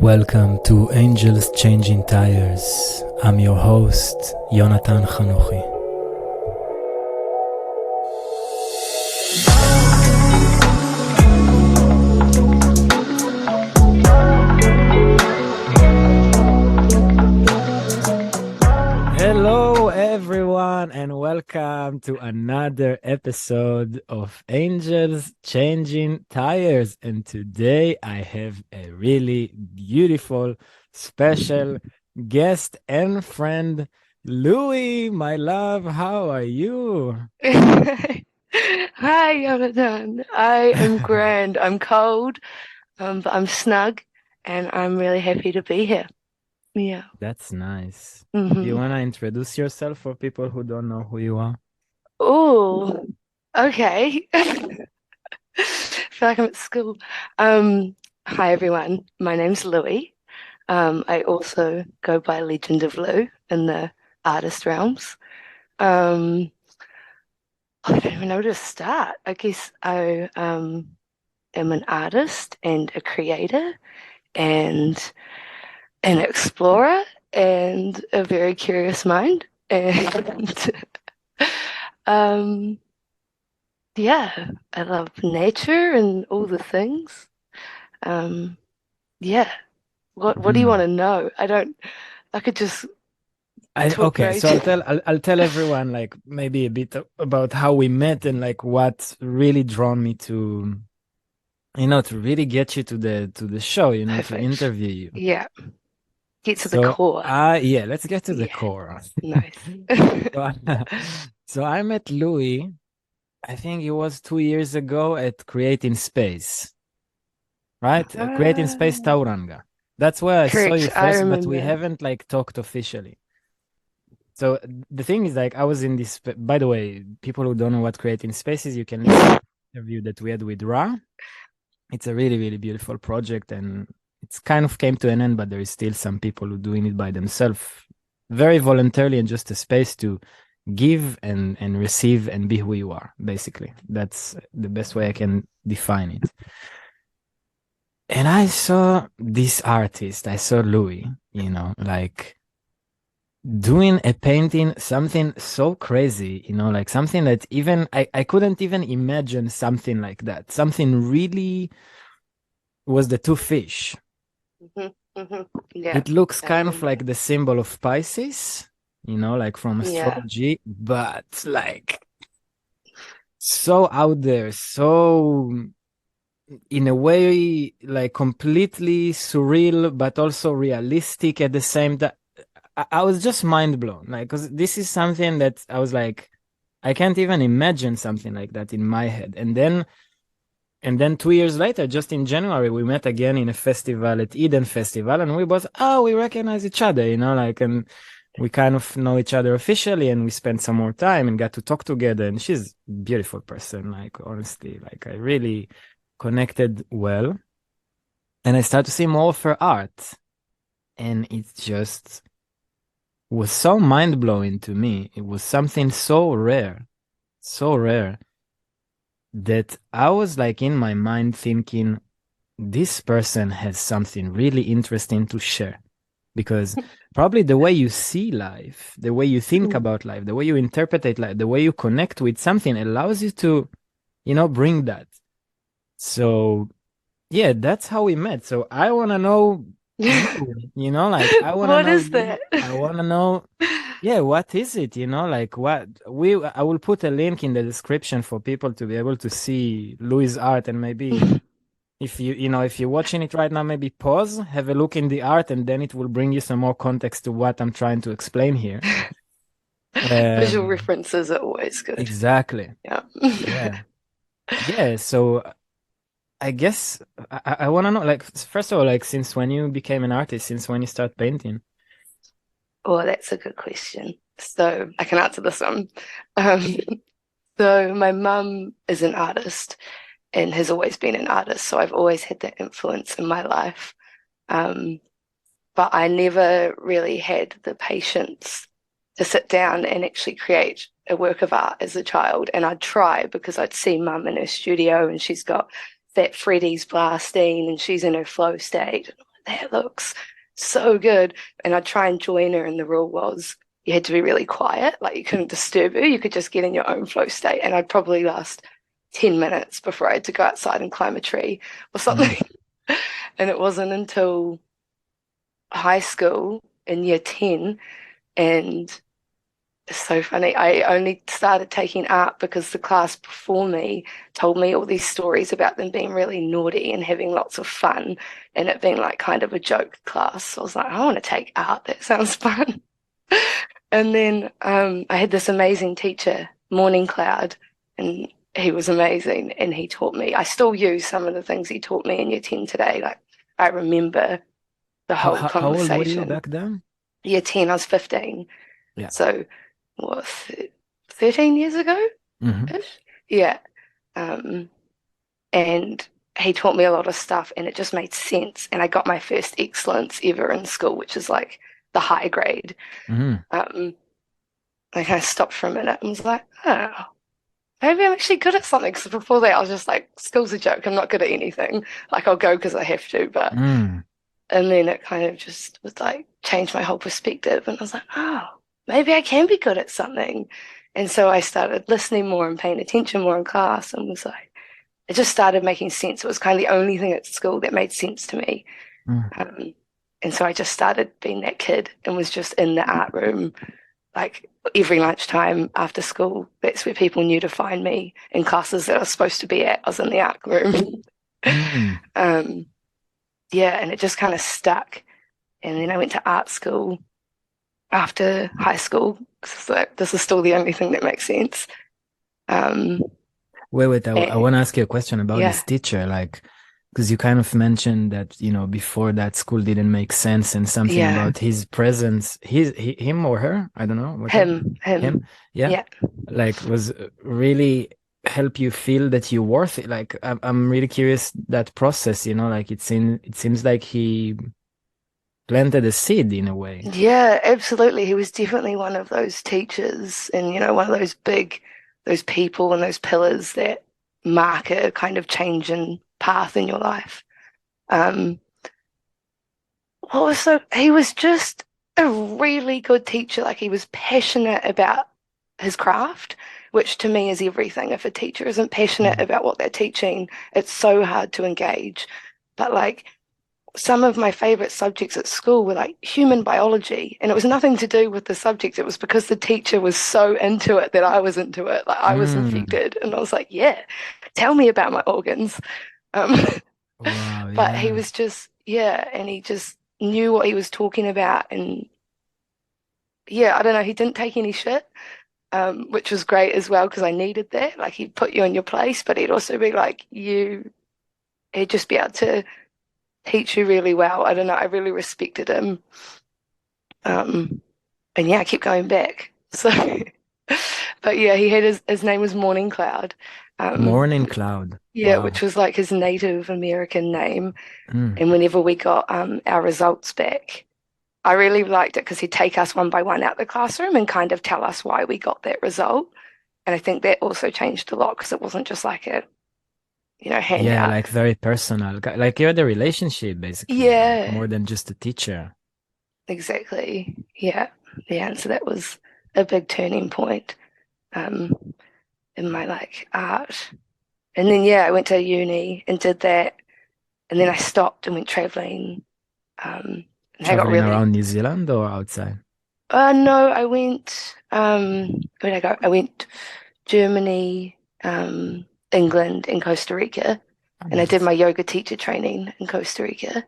Welcome to Angels Changing Tires. I'm your host, Yonatan Chanuchi. Hello everyone and welcome to another episode of Angels Changing Tires. And today I have a really beautiful, special guest and friend, Louis, my love. How are you? Hi, Yonatan. I am grand. I'm cold, but I'm snug, and I'm really happy to be here. Yeah. That's nice. Do you Mm-hmm. want to introduce yourself for people who don't know who you are? Oh, okay. Feel like I'm at school. Hi everyone. My name's Louie. I also go by Legend of Lou in the artist realms. Um, I don't even know where to start. I guess I am an artist and a creator and an explorer and a very curious mind. And um, yeah, I love nature and all the things. Um, yeah. What do you want Hmm. to know? I could just talk for Okay, so I'll ages. tell I'll, I'll tell everyone like maybe a bit about how we met and like what really drawn me to to really get you to the show, to Perfect. interview you. Yeah. Get to the So core. yeah, let's get to the Yeah. core. Nice. So so I met Louis, I think it was 2 years ago at Creating Space, right? Creating Space Ah, Tauranga. That's where I saw correct. you I first, but we remember. haven't like talked officially. So the thing is, like, I was in this. By the way, people who don't know what Creating Space is, you can listen to the interview that we had with Ra. It's a really, really beautiful project, and it's kind of came to an end, but there is still some people who doing it by themselves, very voluntarily, and just a space to give and receive and be who you are. Basically, that's the best way I can define it. And I saw this artist. I saw Louis. Like doing a painting, something so crazy, like something that even I couldn't even imagine something like that. Something really was the two fish. Yeah, It looks I kind of remember. like the symbol of Pisces, like from Yeah. astrology, but like so out there, so in a way like completely surreal, but also realistic at the same time. I was just mind blown, like, because this is something that I was like, I can't even imagine something like that in my head. And then 2 years later, just in January, we met again in a festival at Eden Festival, and we both, we recognize each other, like, and we kind of know each other officially, and we spent some more time and got to talk together. And she's a beautiful person, like, honestly, like, I really connected well. And I started to see more of her art, and it just was so mind blowing to me. It was something so rare that I was like in my mind thinking, this person has something really interesting to share. Because probably the way you see life, the way you think Mm. about life, the way you interpret life, the way you connect with something allows you to, bring that. So, yeah, that's how we met. So I want to know you, like I want to What know is you. that? I want to know, yeah, what is it? Like I will put a link in the description for people to be able to see Louis' art, and maybe if you're watching it right now, maybe pause, have a look in the art, and then it will bring you some more context to what I'm trying to explain here. Visual Um, references are always good. exactly. Yeah. Yeah. Yeah. So I guess I want to know, like, first of all, like, since when you became an artist, since when you start painting? Oh, that's a good question. So I can answer this one. Um, so my mum is an artist and has always been an artist, so I've always had that influence in my life. Um, but I never really had the patience to sit down and actually create a work of art as a child. And I'd try because I'd see mum in her studio and she's got that Freddy's blasting and she's in her flow state. that looks so good. And I'd try and join her, and the rule was you had to be really quiet, like you couldn't disturb her. You could just get in your own flow state. And I'd probably last 10 minutes before I had to go outside and climb a tree or something. Mm. And it wasn't until high school in year 10, and it's so funny. I only started taking art because the class before me told me all these stories about them being really naughty and having lots of fun and it being like kind of a joke class. So I was like, I want to take art. That sounds fun. And then I had this amazing teacher, Morning Cloud, and he was amazing. And he taught me, I still use some of the things he taught me in year 10 today. Like I remember the whole How old were you conversation. back then? Year 10, I was 15. Yeah. So what, 13 years ago-ish? Hmm. Yeah. Um, and he taught me a lot of stuff and it just made sense. And I got my first excellence ever in school, which is like the high grade. Hmm. Um, I kind of stopped for a minute and was like, oh, maybe I'm actually good at something. Because before that, I was just like, school's a joke. I'm not good at anything. Like, I'll go because I have to. But, Mm. and then it kind of just was like, changed my whole perspective. And I was like, oh, maybe I can be good at something. And so I started listening more and paying attention more in class and was like, it just started making sense. It was kind of the only thing at school that made sense to me. Mm. Um, and so I just started being that kid and was just in the art room like every lunchtime after school. That's where people knew to find me in classes that I was supposed to be at. I was in the art room. Mm. um, yeah, and it just kind of stuck. And then I went to art school after high school. So this is still the only thing that makes sense. Um, Wait, I and want to ask you a question about this yeah, teacher, like, because you kind of mentioned that, before that school didn't make sense and something yeah, about his presence, him or her, I don't know, whatever, him, him. yeah, Yeah. like was really help you feel that you're worth it. Like, I'm really curious that process, like it seems like he planted a seed in a way. Yeah, absolutely. He was definitely one of those teachers and, one of those those people and those pillars that mark a kind of change in path in your life. Um, he was just a really good teacher. Like he was passionate about his craft, which to me is everything. If a teacher isn't passionate Mm. about what they're teaching, it's so hard to engage. But like some of my favorite subjects at school were like human biology, and it was nothing to do with the subject. It was because the teacher was so into it that I was into it. Like I was Mm. infected, and I was like, yeah, tell me about my organs. Um, Wow, but he yeah. was just, yeah, and he just knew what he was talking about. And yeah, I don't know, he didn't take any shit, which was great as well because I needed that. Like he'd put you in your place, but he'd also be like, he'd just be able to teach you really well. I don't know, I really respected him. Um, and yeah, I kept going back. So, but yeah, he had his name was Morning Cloud. Morning cloud. Yeah, which Wow. was like his Native American name. Mm. And whenever we got our results back, I really liked it because he'd take us one by one out the classroom and kind of tell us why we got that result. And I think that also changed a lot because it wasn't just like a, Yeah, handout. like very personal. Like you're the relationship, basically, like Yeah, more than just a teacher. exactly. Yeah. Yeah. And so that was a big turning point um, in my like art. And then yeah, I went to uni and did that, and then I stopped and went traveling. And I got Traveling really. around New Zealand or outside? No, I went. Where did I go? I went Germany, England, and Costa Rica, Oh, and I did nice. my yoga teacher training in Costa Rica.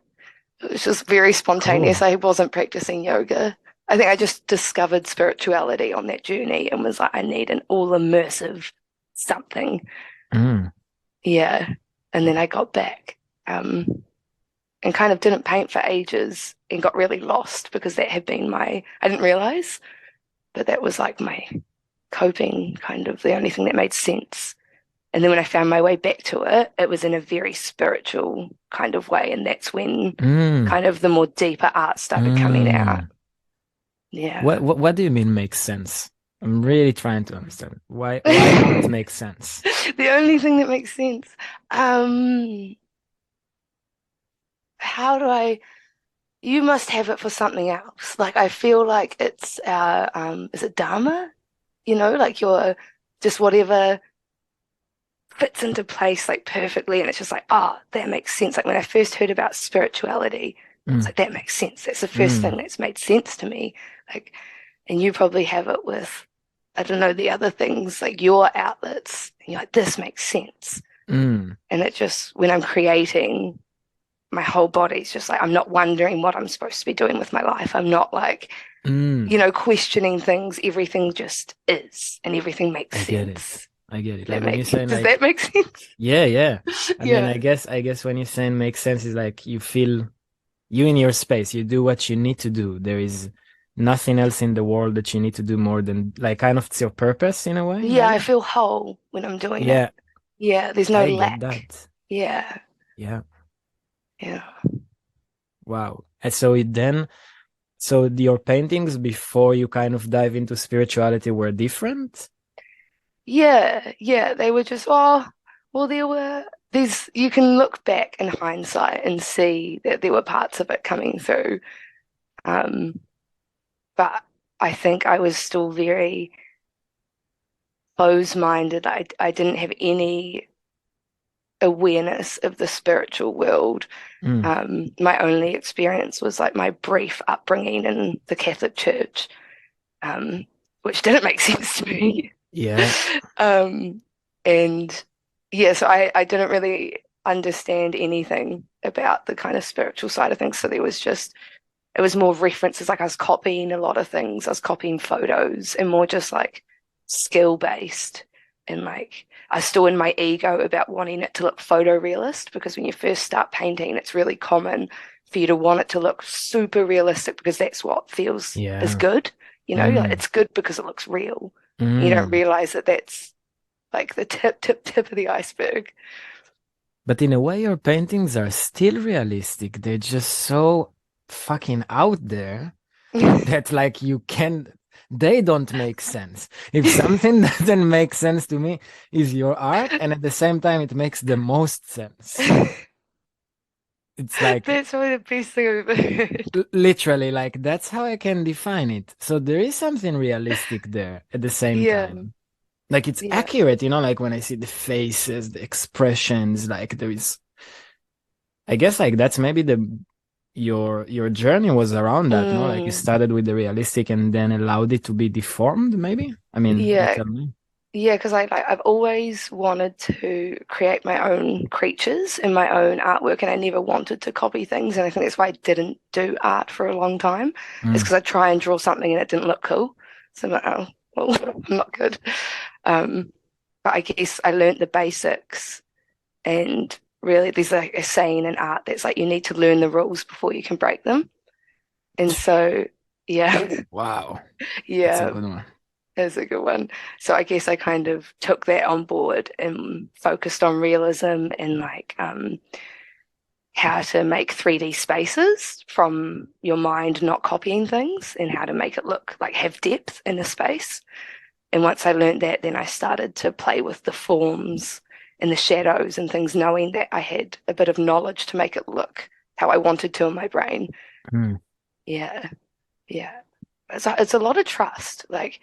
It was just very spontaneous. Cool. I wasn't practicing yoga. I think I just discovered spirituality on that journey and was like, I need an all immersive something. Mm. Yeah. And then I got back and kind of didn't paint for ages and got really lost because that had been I didn't realize, but that was like my coping, kind of the only thing that made sense. And then when I found my way back to it, it was in a very spiritual kind of way. And that's when Mm. kind of the more deeper art started coming out. Mm. What, Yeah. what what do you mean makes sense? I'm really trying to understand. Why art makes sense? The only thing that makes sense. Um, how do I? you must have it for something else. Like I feel like it's our is it Dharma? You know, like your just whatever fits into place like perfectly and it's just like, oh, that makes sense. Like when I first heard about spirituality, I was Mm, like, that makes sense. That's the first thing mm, that's made sense to me. Like, and you probably have it with, I don't know, the other things, like your outlets. And you're like, this makes sense. mm, And it just, when I'm creating, my whole body's just like, I'm not wondering what I'm supposed to be doing with my life. I'm not like, mm. questioning things. Everything just is, and everything makes I get it. sense. I get it. That Like when you're make saying does that like, make sense? yeah, yeah. I mean, Yeah. I guess when you're saying makes sense is like you feel you in your space, you do what you need to do. There is nothing else in the world that you need to do more than like kind of it's your purpose in a way, Yeah, I maybe. feel whole when I'm doing it. Yeah, Yeah, there's no I get lack. that. Yeah, Yeah. yeah. Wow. And so it then, so your paintings before you kind of dive into spirituality were different? Yeah, yeah. They were just, oh, well, there were these, you can look back in hindsight and see that there were parts of it coming through. Um, but I think I was still very close-minded. I didn't have any awareness of the spiritual world. Mm. My only experience was like my brief upbringing in the Catholic Church, um, which didn't make sense to me. Yeah. Um, and yeah, so I didn't really understand anything about the kind of spiritual side of things. So there was just, it was more references, like I was copying a lot of things. I was copying photos and more just like skill based. And like, I was still in my ego about wanting it to look photorealist because when you first start painting, it's really common for you to want it to look super realistic because that's what feels is Yeah. good. Like Mm. it's good because it looks real. You don't Mm. realize that that's like the tip of the iceberg. But in a way, your paintings are still realistic. They're just so fucking out there that like you can they don't make sense. If something doesn't make sense to me is your art, and at the same time it makes the most sense. It's like That's probably the best thing I've ever heard. literally like that's how I can define it. So there is something realistic there at the same Yeah, time. Like it's yeah. accurate, like when I see the faces, the expressions, like there is I guess like that's maybe the your journey was around that, no? Like you Mm, started with the realistic and then allowed it to be deformed, maybe? I mean, you yeah, tell me. yeah, because I've always wanted to create my own creatures and my own artwork, and I never wanted to copy things. And I think that's why I didn't do art for a long time. Is Mm. because I try and draw something and it didn't look cool. So I'm like, oh, well, I'm not good. Um, but I guess I learned the basics, and really, there's like a saying in art that's like you need to learn the rules before you can break them. And so, yeah, Wow, that's a yeah, good one. that's a good one. So I guess I kind of took that on board and focused on realism and like how to make 3D spaces from your mind not copying things and how to make it look like have depth in a space. And once I learned that, then I started to play with the forms and the shadows and things, knowing that I had a bit of knowledge to make it look how I wanted to in my brain. Mm. Yeah, yeah. It's a lot of trust. Like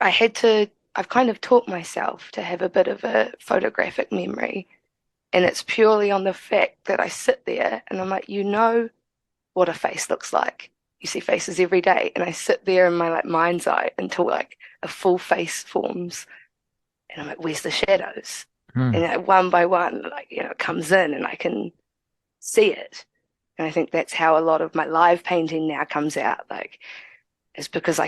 I've kind of taught myself to have a bit of a photographic memory. And it's purely on the fact that I sit there and I'm like, what a face looks like. You see faces every day. And I sit there in my like mind's eye until like a full face forms. And I'm like, where's the shadows? Mm. And like, one by one, like, it comes in and I can see it. And I think that's how a lot of my live painting now comes out. Like, it's because I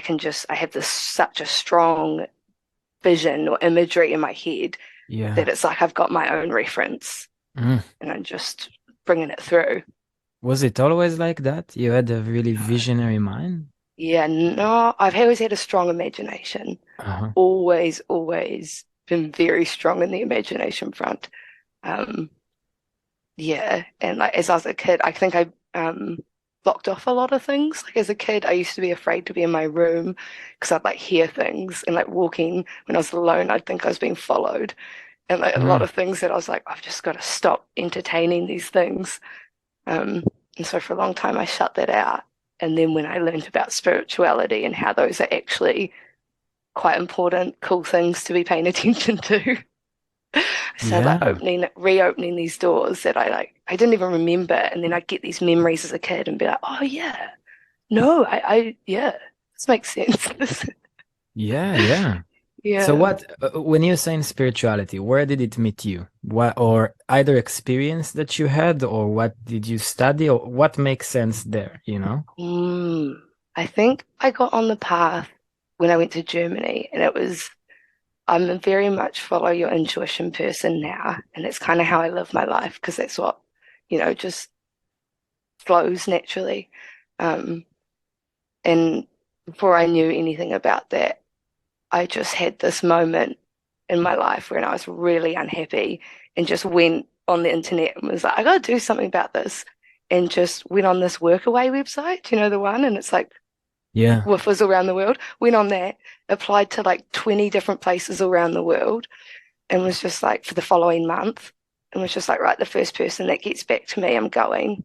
have this such a strong vision or imagery in my head Yeah. that it's like I've got my own reference Mm. and I'm just bringing it through. Was it always like that? You had a really visionary mind? Yeah, no, I've always had a strong imagination. Uh-huh. Always, always been very strong in the imagination front. Um, yeah, and like as I was a kid, I think I blocked off a lot of things. Like as a kid, I used to be afraid to be in my room because I'd like hear things and like walking when I was alone, I'd think I was being followed. And like a lot Mm. of things that I was like, I've just got to stop entertaining these things. Um, And so for a long time, I shut that out. And then when I learned about spirituality and how those are actually quite important, cool things to be paying attention to, I started like Yeah. reopening these doors that I didn't even remember. And then I'd get these memories as a kid and be like, oh yeah, no, yeah, this makes sense. Yeah, yeah. So Yeah. what, when you're saying spirituality, where did it meet you? What, or either experience that you had, or what did you study, or what makes sense there, you know? Mm, I think I got on the path when I went to Germany, and I'm a very much follow your intuition person now, and it's kind of how I live my life because that's what, just flows naturally. Um, and before I knew anything about that, I just had this moment in my life when I was really unhappy and just went on the internet and was like, I gotta do something about this. And just went on this workaway website, the one, and it's like Yeah. woofers around the world. Went on that, applied to like 20 different places around the world, and was just like for the following month, and was just like, right, the first person that gets back to me, I'm going.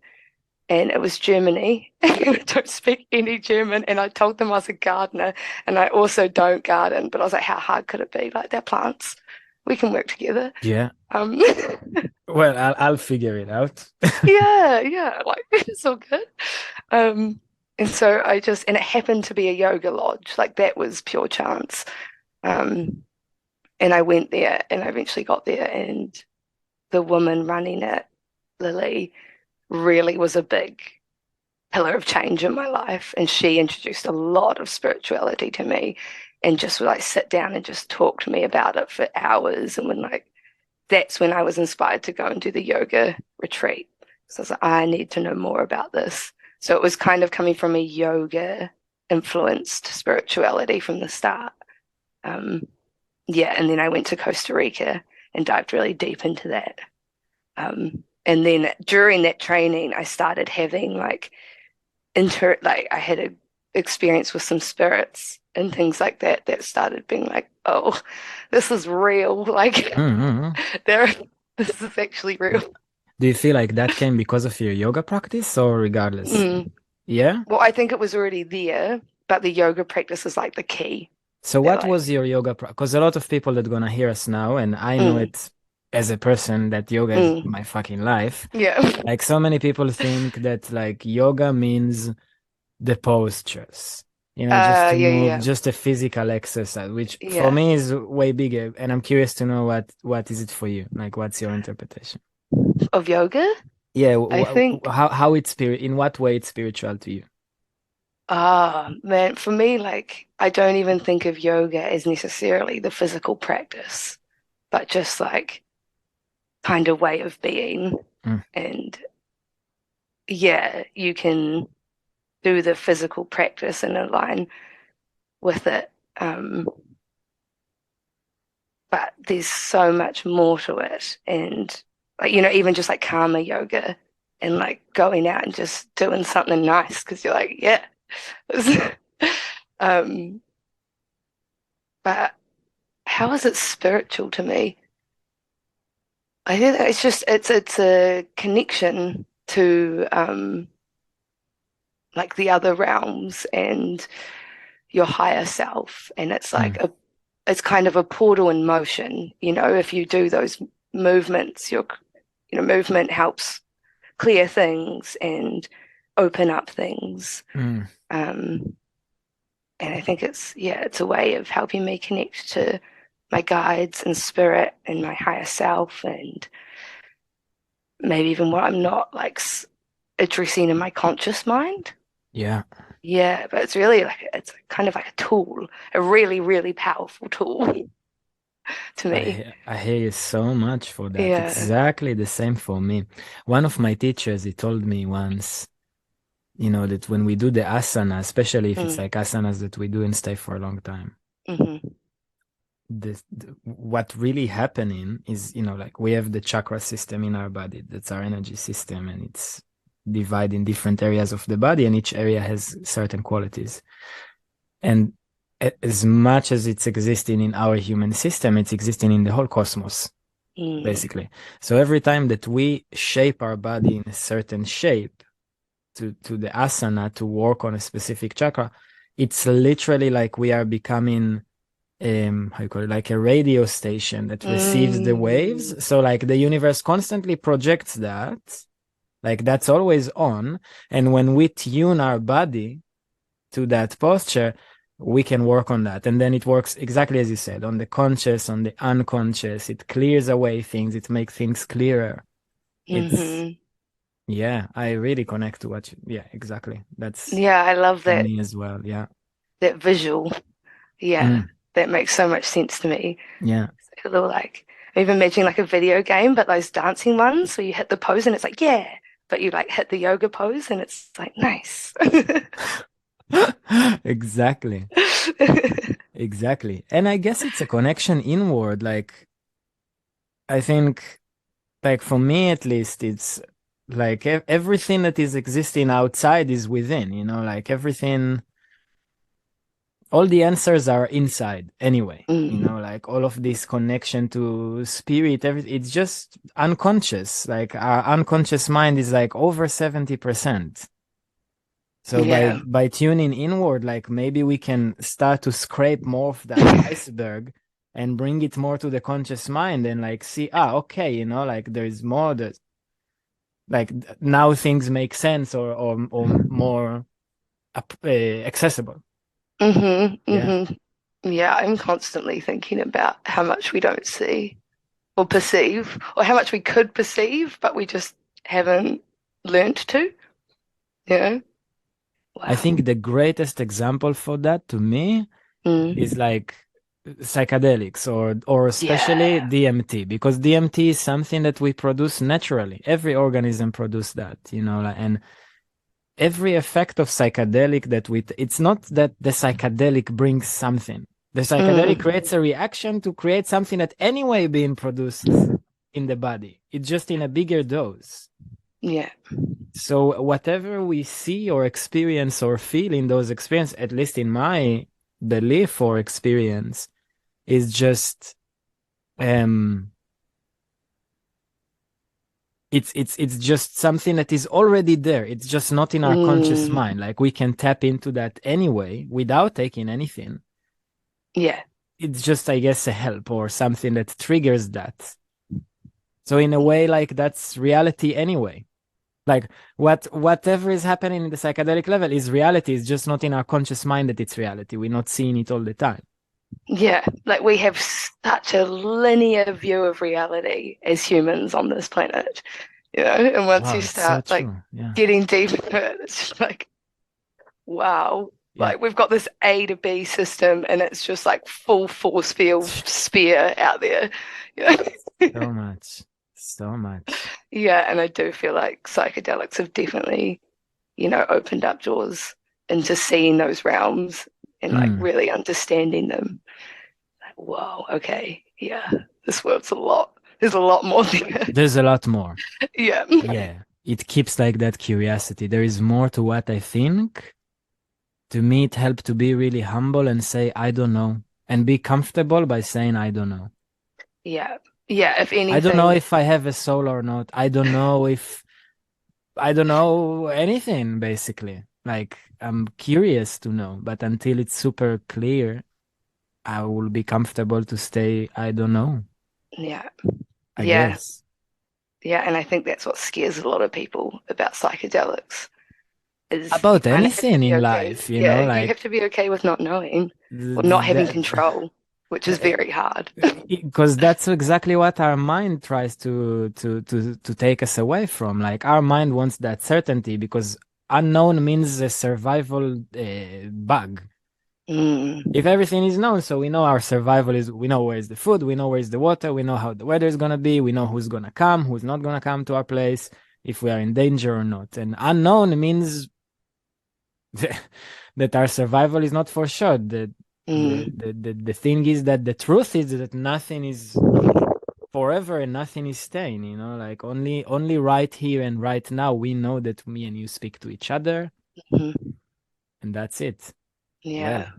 And it was Germany. I don't speak any German. And I told them I was a gardener and I also don't garden. But I was like, how hard could it be? Like, they're plants. We can work together. Yeah. Um, Well, I'll figure it out. yeah, yeah, like it's all good. Um, and so and it happened to be a yoga lodge. Like, that was pure chance. Um, and I went there and I eventually got there. And the woman running it, Lily, really was a big pillar of change in my life. And she introduced a lot of spirituality to me and just would like sit down and just talk to me about it for hours. And that's when I was inspired to go and do the yoga retreat. So I was like, I need to know more about this. So it was kind of coming from a yoga influenced spirituality from the start. Um, yeah, and then I went to Costa Rica and dived really deep into that. And then during that training, I started having like I had a experience with some spirits and things like that that started being like, oh, this is real. Like Mm-hmm. there, this is actually real. Do you feel like that came because of your yoga practice or regardless? Mm. Yeah. Well, I think it was already there, but the yoga practice is like the key. So That what was your yoga practice? Because a lot of people that gonna hear us now, and I know mm, it as a person that yoga is mm, my fucking life. yeah, Like so many people think that like yoga means the postures, just to yeah, move, yeah, just a physical exercise, which for yeah. me is way bigger. And I'm curious to know what is it for you? Like, what's your interpretation? Of yoga, Yeah, I think. how it's spirit, in what way it's spiritual to you? Ah, man, for me, like, I don't even think of yoga as necessarily the physical practice, but just like kind of way of being. Mm, And yeah, you can do the physical practice and align with it. But there's so much more to it. And like, even just like karma yoga and like going out and just doing something nice because you're like, yeah. um, but how is it spiritual to me? I think that it's a connection to like the other realms and your higher self. And mm, it's kind of a portal in motion. If you do those movements, movement helps clear things and open up things. mm. Um, and I think it's a way of helping me connect to my guides and spirit and my higher self and maybe even what I'm not like addressing in my conscious mind. Yeah. Yeah, but it's kind of like a tool, a really, really powerful tool to me. I hear you so much for that. Yeah. Exactly the same for me. One of my teachers, he told me once, that when we do the asana, especially if it's Mm, like asanas that we do and stay for a long time, hmm what really happening is, like we have the chakra system in our body. That's our energy system, and it's divided in different areas of the body, and each area has certain qualities. And as much as it's existing in our human system, it's existing in the whole cosmos, mm, basically. So every time that we shape our body in a certain shape, to the asana to work on a specific chakra, it's literally like we are becoming how you call it, like a radio station that receives the Mm, waves. So like the universe constantly projects that, like that's always on. And when we tune our body to that posture, we can work on that. And then it works exactly as you said, on the conscious, on the unconscious. It clears away things, it makes things clearer. It's, hmm. yeah, I really connect to what you, yeah, exactly. That's Yeah, I love for that me as well. Yeah. that visual. Yeah, Mm, that makes so much sense to me. yeah. It's like a little like even imagining like a video game, but those dancing ones where you hit the pose and it's like, yeah, but you like hit the yoga pose and it's like nice. Exactly. Exactly. And I guess it's a connection inward. Like, I think, like, for me at least, it's like everything that is existing outside is within, like everything, all the answers are inside anyway. Mm, Like all of this connection to spirit, it's just unconscious. Like our unconscious mind is like over 70%. So by yeah. by tuning inward, like maybe we can start to scrape more of that iceberg and bring it more to the conscious mind and like see, okay, like there's more that like now things make sense or more accessible. Yeah. Yeah, I'm constantly thinking about how much we don't see or perceive, or how much we could perceive, but we just haven't learned to, you know? I Wow. think the greatest example for that to me is Mm, like psychedelics or especially yeah. DMT, because DMT is something that we produce naturally. Every organism produce that, and every effect of psychedelic that it's not that the psychedelic brings something. The psychedelic Mm, creates a reaction to create something that anyway being produced in the body. It's just in a bigger dose. yeah. So whatever we see or experience or feel in those experiences, at least in my belief or experience, is just um it's just something that is already there. It's just not in our conscious Mm, mind. Like we can tap into that anyway without taking anything. yeah. It's just, I guess, a help or something that triggers that. So in a way, like that's reality anyway. Like whatever is happening in the psychedelic level is reality. It's just not in our conscious mind that it's reality. We're not seeing it all the time. Yeah. Like we have such a linear view of reality as humans on this planet, And once Wow, you it's so start like true. Yeah. getting deep into it, it's just like, wow. Yeah. Like we've got this A to B system and it's just like full force field spear out there. You know? So much. So much. Yeah, and I do feel like psychedelics have definitely, opened up doors into seeing those realms and like Mm. really understanding them. Like, whoa, okay, yeah, this world's a lot. There's a lot more there. There's a lot more. Yeah. Yeah. It keeps like that curiosity. There is more to what I think. To me, it helped to be really humble and say, I don't know, and be comfortable by saying, I don't know. Yeah. Yeah, if I don't know anything, if I have a soul or not. I don't know anything, basically. Like, I'm curious to know, but until it's super clear, I will be comfortable to stay, I don't know, yeah. I Yeah. guess. Yeah, and I think that's what scares a lot of people about psychedelics is you About kind of have to anything be in okay. life, Yeah, you have like, to be okay with not knowing or not having that. control, which is very hard. Because that's exactly what our mind tries to take us away from. Like our mind wants that certainty because unknown means a survival bug. Mm, If everything is known, so we know our survival is, we know where's the food, we know where's the water, we know how the weather is gonna be, we know who's gonna come, who's not gonna come to our place, if we are in danger or not. And unknown means that our survival is not for sure. mm, The thing is that the truth is that nothing is forever and nothing is staying, like only right here and right now we know that me and you speak to each other mm. and that's it. Well, Yeah.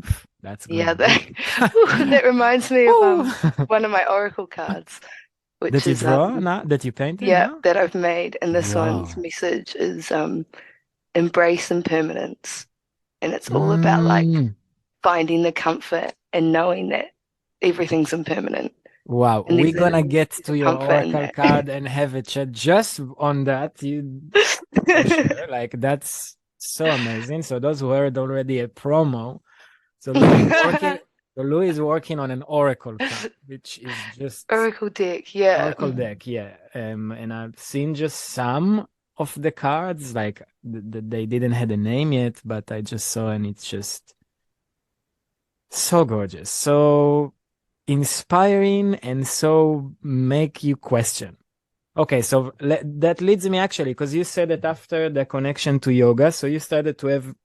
that's Yeah, going deep. that reminds me of Woo! one of my oracle cards, That which you is draw now, that you painted yeah, now? that I've made. And this one's Wow. message is embrace impermanence. And it's all about like Mm. finding the comfort and knowing that everything's impermanent. Wow, And we're gonna get there's to a your comfort in Oracle that. card and have a chat just on that. You for sure. Like that's so amazing. So those who heard already a promo. So Louis is working on an Oracle card, which is just Oracle deck, yeah. Oracle deck, yeah. And I've seen just some of the cards, like they didn't have a name yet, but I just saw and it's just so gorgeous, so inspiring, and so make you question. Okay, so that leads me actually, because you said that after the connection to yoga, so you started to have,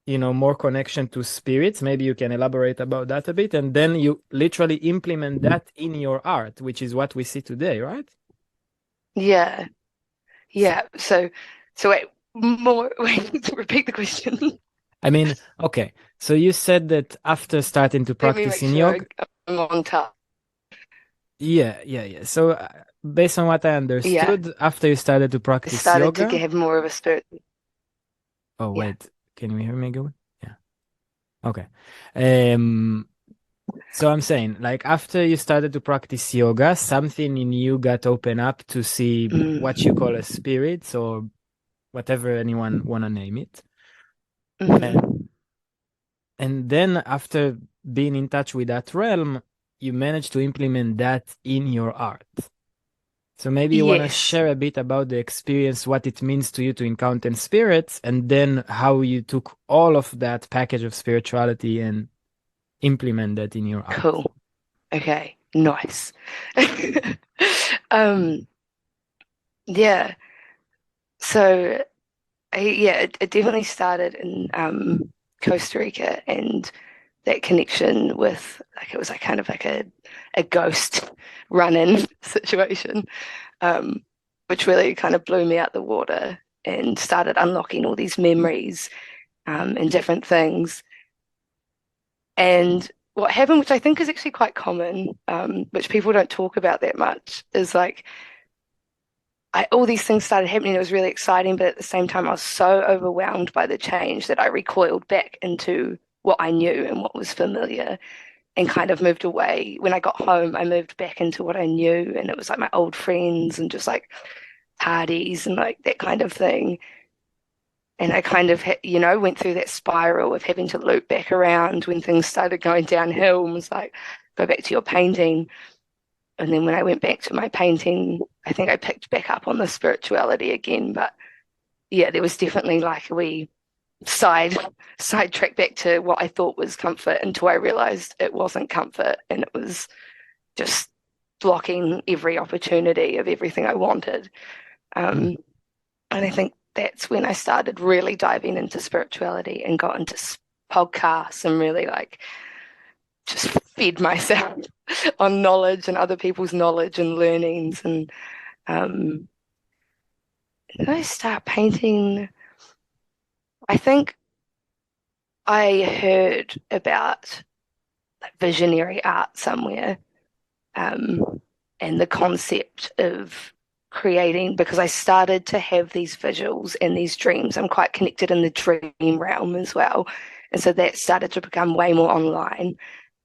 more connection to spirits. Maybe you can elaborate about that a bit, and then you literally implement that in your art, which is what we see today, right? Yeah, So, yeah. So wait, more, wait, repeat the question. I mean, okay, so you said that after starting to Let me practice make in sure yoga, I'm on top. yeah, yeah, yeah. So, based on what I Yeah, understood, after you started to I practice started to yoga, have more of a spirit. oh, Yeah. wait, can you hear me good? Yeah. Okay. Um, so I'm saying, like, after you started to practice yoga, something in you got open up to see what you Mm. call a spirit, or whatever anyone wanna name it. And Mhm. and then after being in touch with that realm, you managed to implement that in your art. So maybe you want to Yes, share a bit about the experience, what it means to you to encounter spirits, and then how you took all of that package of spirituality and implement that in your art. cool. Okay, nice. Um, yeah. So yeah, it definitely started in Costa Rica and that connection with like it was like kind of like a ghost run-in situation, um, which really kind of blew me out the water and started unlocking all these memories and different things. And what happened, which I think is actually quite common, which people don't talk about that much, is like all these things started happening. It was really exciting, but at the same time, I was so overwhelmed by the change that I recoiled back into what I knew and what was familiar and kind of moved away. When I got home, I moved back into what I knew, and it was like my old friends and just like parties and like that kind of thing. And I kind of, went through that spiral of having to loop back around when things started going downhill and was like, go back to your painting. And then when I went back to my painting, I think I picked back up on the spirituality again. But yeah, there was definitely like a wee side sidetrack back to what I thought was comfort until I realized it wasn't comfort and it was just blocking every opportunity of everything I wanted. Mm. Um, and I think that's when I started really diving into spirituality and got into podcasts and really like just fed myself on knowledge and other people's knowledge and learnings. And um, did I start painting? I think I heard about like visionary art somewhere, and the concept of creating because I started to have these visuals and these dreams. I'm quite connected in the dream realm as well. And so that started to become way more online.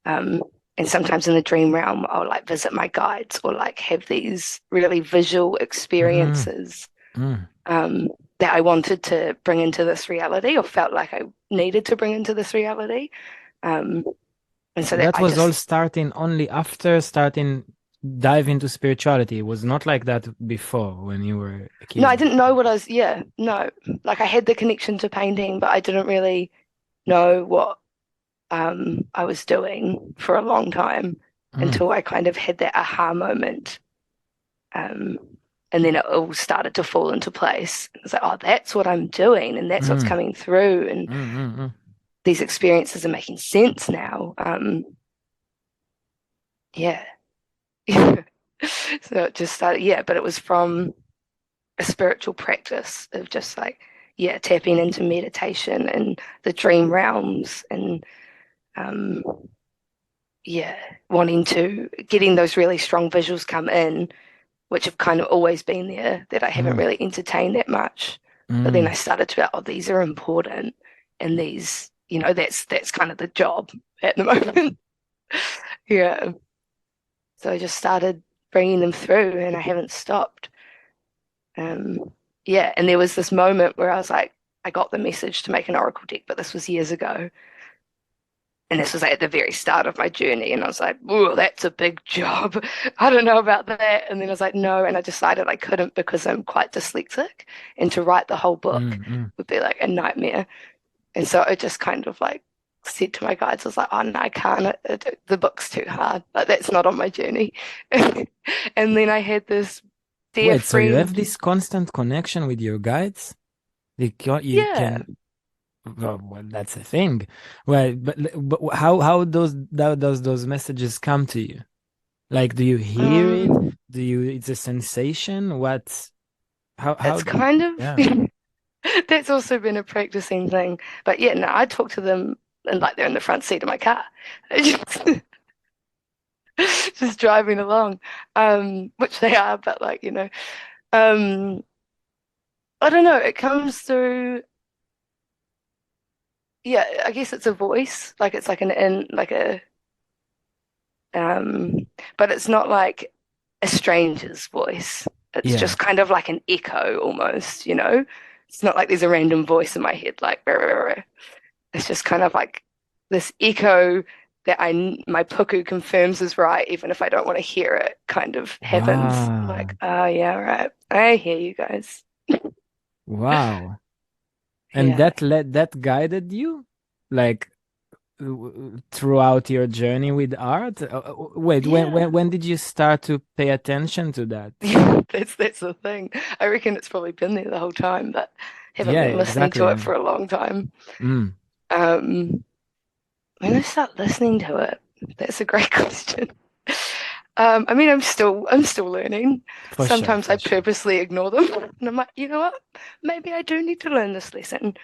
Um, and sometimes in the dream realm, I'll like visit my guides or like have these really visual Mm, experiences mm. that I wanted to bring into this reality or felt like I needed to bring into this reality. Um, and so So that that I was all just starting only after starting dive into spirituality. It was not like that before when you were a no, I kid. didn't know what I was, yeah, no. Like I had the connection to painting, but I didn't really know what I was doing for a long time Mm, until I kind of had that aha moment. Um, and then it all started to fall into place. It was like, oh, that's what I'm doing, and that's what's mm, coming through, and mm, mm, mm. these experiences are making sense now. Yeah. So it just started, yeah, but it was from a spiritual practice of just like, yeah, tapping into meditation and the dream realms and um, yeah, wanting to getting those really strong visuals come in, which have kind of always been there that I haven't Mm. really entertained that much. But then I Mm, started to be like, oh, these are important, and these, that's kind of the job at the moment. Yeah. So I just started bringing them through, and I haven't stopped. Yeah, and there was this moment where I was like, I got the message to make an Oracle deck, but this was years ago. And this was at the very start of my journey. And I was like, oh, that's a big job. I don't know about that. And then I was like, no. And I decided I couldn't because I'm quite dyslexic. And to write the whole book mm. would be like a nightmare. And so I just kind of like said to my guides, I was like, oh, no, I can't. The book's too hard. Like, that's not on my journey. And then I had this dear Wait, so you have friend. this constant connection with your guides? You Yeah. can, well, that's a thing. Well, but how does those messages come to you? Like, do you hear it? Um, It's a sensation? How it's do you, kind of yeah. that's also been a practicing thing. But yeah, no, I talk to them and like they're in the front seat of my car. Just driving along. Which they are, but like, um, I don't know, it comes through, yeah, I guess it's a voice. Like it's like an in like a um but it's not like a stranger's voice. It's Yeah. just kind of like an echo almost, you know? It's not like there's a random voice in my head like "Rah, rah, rah." It's just kind of like this echo that my puku confirms is right, even if I don't want to hear it, kind of happens. I'm Wow. like, oh yeah, right. I hear you guys. Wow. And Yeah. that guided you? Like throughout your journey with art? Wait, Yeah. when did you start to pay attention to that? That's the thing. I reckon it's probably been there the whole time, but haven't Yeah, been listening to it exactly. for a long time. Mm, Um, when I start listening to it, that's a great question. I mean, I'm still learning. for sure, Sometimes I for sure. purposely ignore them, and I'm like, you know what? Maybe I do need to learn this lesson.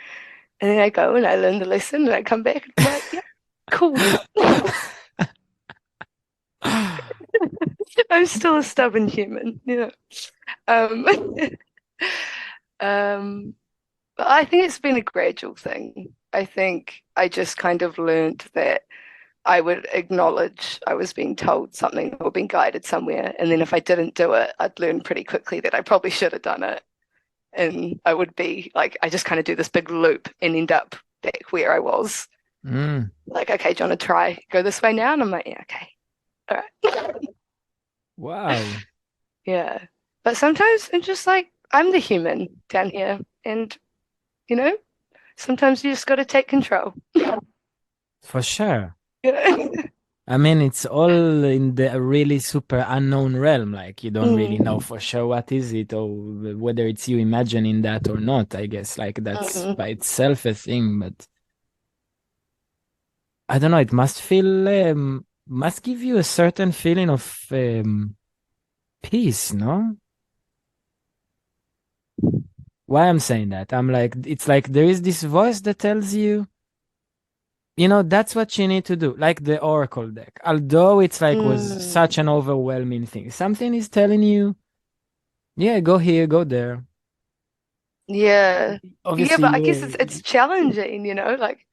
And then I go and I learn the lesson, and I come back and I'm like, yeah, cool. I'm still a stubborn human, Um, um, but I think it's been a gradual thing. I think I just kind of learned that I would acknowledge I was being told something or being guided somewhere. And then if I didn't do it, I'd learn pretty quickly that I probably should have done it. And I would be like, I just kind of do this big loop and end up back where I was. Mm, Like, okay, do you want to try go this way now? And I'm like, yeah, okay. All right. wow. Yeah. But sometimes I'm just like, I'm the human down here. And, you know, sometimes you just got to take control. For sure. Yeah. I mean, it's all in the really super unknown realm. Like you don't really know Mm, for sure what is it or whether it's you imagining that or not. I guess like that's mhm. by itself a thing, but I don't know. It must feel must give you a certain feeling of peace, no? Why I'm saying that? I'm like, it's like there is this voice that tells you, that's what you need to do, like the Oracle deck. Although it's like was such an Mm. overwhelming thing, something is telling you, yeah, go here, go there. Yeah. Yeah, Obviously, but I guess it's challenging, like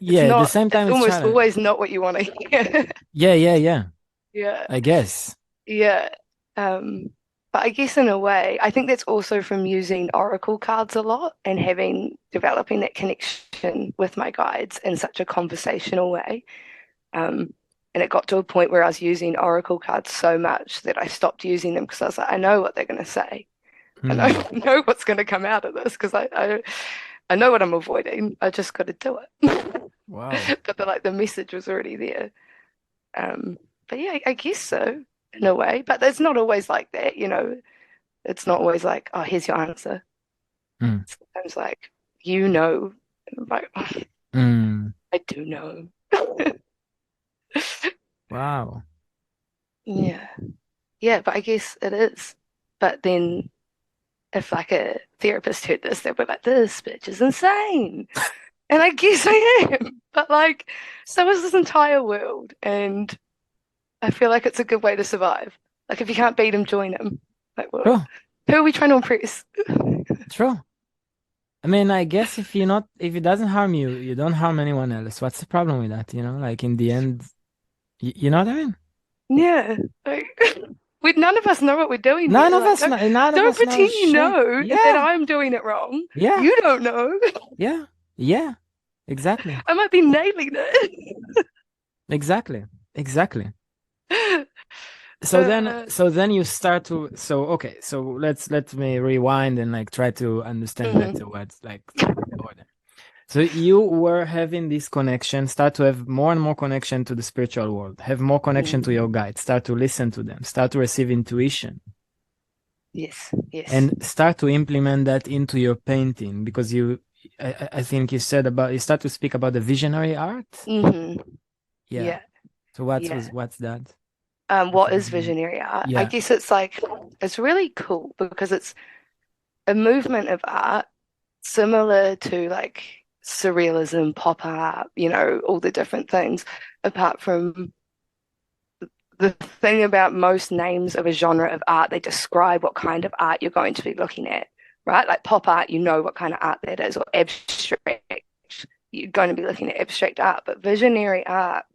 it's yeah, at the not same it's time, it's almost challenge. always not what you want to hear. Yeah, yeah, yeah. Yeah. I guess. Yeah. Um, but I guess in a way, I think that's also from using oracle cards a lot and developing that connection with my guides in such a conversational way. Um, and it got to a point where I was using oracle cards so much that I stopped using them because I was like, I know what they're going to say. I know, Hmm. I know what's going to come out of this because I know what I'm avoiding. I just got to do it. Wow. But the message was already there. Um, but yeah, I guess so in a way. But it's not always like that. It's not always like, oh, here's your answer. Hmm. Sometimes like, you know, and I'm like, "Oh, Hmm. I do know." Wow. Yeah, yeah, but I guess it is. But then if like a therapist heard this, they'd be like, "This bitch is insane." And I guess I am. But like, so is this entire world. And I feel like it's a good way to survive. Like, if you can't beat him, join him. Like, what? True. Who are we trying to impress? True. I mean, I guess if it doesn't harm you, you don't harm anyone else. What's the problem with that? Like in the end, you know what I mean? Yeah. Like, none of us know what we're doing None here. of Like, us, don't none of don't us knows pretend you shit. know that Yeah, I'm doing it wrong. yeah, You don't know. yeah, yeah. Exactly, I might be nailing it. exactly, exactly. So then, Uh, so then you start to. So okay, so let me rewind and like try to understand better mhm. what's like the order. So you were having this connection, start to have more and more connection to the spiritual world, have more connection to your Mhm. guides, start to listen to them, start to receive intuition, Yes, yes. and start to implement that into your painting because I think you said about, you start to speak about the visionary art. hmm Yeah. Yeah, So yeah. what's that? What's What a is visionary? visionary art? I Yeah. guess it's like it's really cool because it's a movement of art similar to like surrealism, pop art, all the different things, apart from the thing about most names of a genre of art, they describe what kind of art you're going to be looking at, right? Like pop art, you know what kind of art that is, or abstract, you're going to be looking at abstract art. But visionary art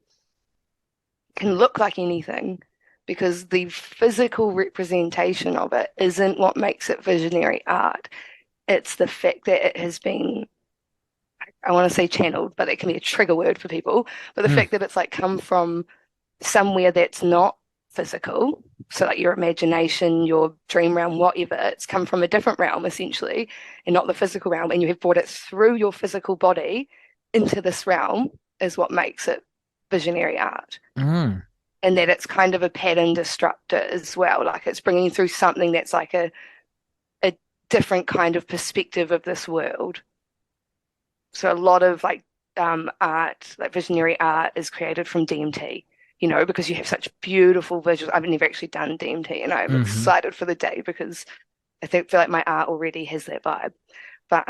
can look like anything because the physical representation of it isn't what makes it visionary art. It's the fact that it has been, I want to say channeled, but it can be a trigger word for people. But the Mm, fact that it's like come from somewhere that's not physical, so like your imagination, your dream realm, whatever, it's come from a different realm essentially, and not the physical realm, and you have brought it through your physical body into this realm is what makes it visionary art. mm, And that it's kind of a pattern disruptor as well. Like it's bringing through something that's like a different kind of perspective of this world. So a lot of like art, like visionary art, is created from DMT. Because you have such beautiful visuals. I've never actually done DMT, and I'm mm-hmm, excited for the day because feel like my art already has that vibe. But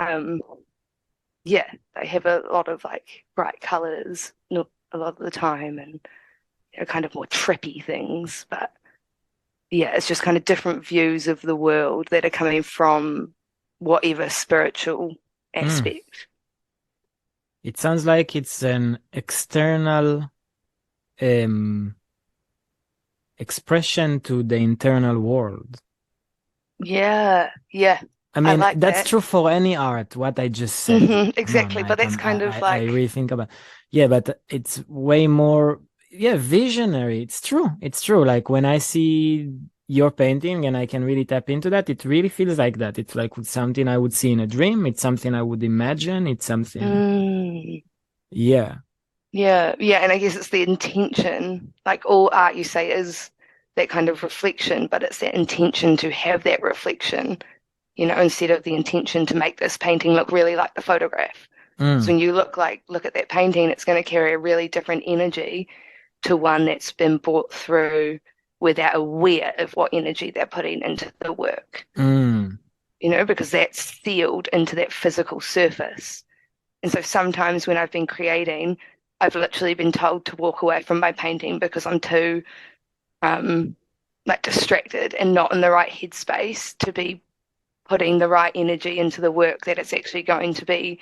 yeah, they have a lot of like bright colors, not a lot of the time, and kind of more trippy things. But yeah, it's just kind of different views of the world that are coming from whatever spiritual mm. aspect. It sounds like it's an external um expression to the internal world. Yeah, yeah, I I mean, like that's that. true for any art, what I just said. Come on, Exactly, but like that's kind of I like, really think about, yeah, but it's way more, yeah, visionary. It's true. It's true. Like when I see your painting and I can really tap into that, it really feels like that. It's like something I would see in a dream. It's something I would imagine. It's something, mm, yeah. yeah, yeah, and I guess it's the intention. Like all art, you say, is that kind of reflection, but it's that intention to have that reflection, instead of the intention to make this painting look really like the photograph. Because Mm, when you look at that painting, it's going to carry a really different energy to one that's been brought through without aware of what energy they're putting into the work, mm, because that's sealed into that physical surface. And so sometimes when I've been creating, I've literally been told to walk away from my painting because I'm too um like distracted and not in the right headspace to be putting the right energy into the work that it's actually going to be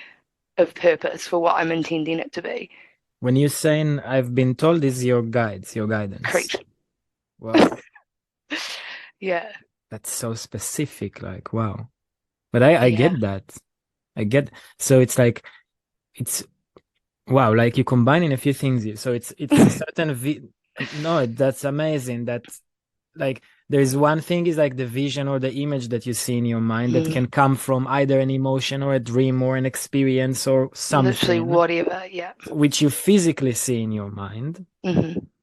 of purpose for what I'm intending it to be. when you're saying I've been told this is your guides, your guidance. Correct. Wow, Yeah. that's so specific. Like, wow. But I Yeah. get that. I get, so it's like, it's wow, like you combining a few things here. So it's a certain no, that's amazing. That like there's one thing is like the vision or the image that you see in your mind that Mhm. can come from either an emotion or a dream or an experience or Literally something whatever. Yeah. which you physically see in your mind. hmm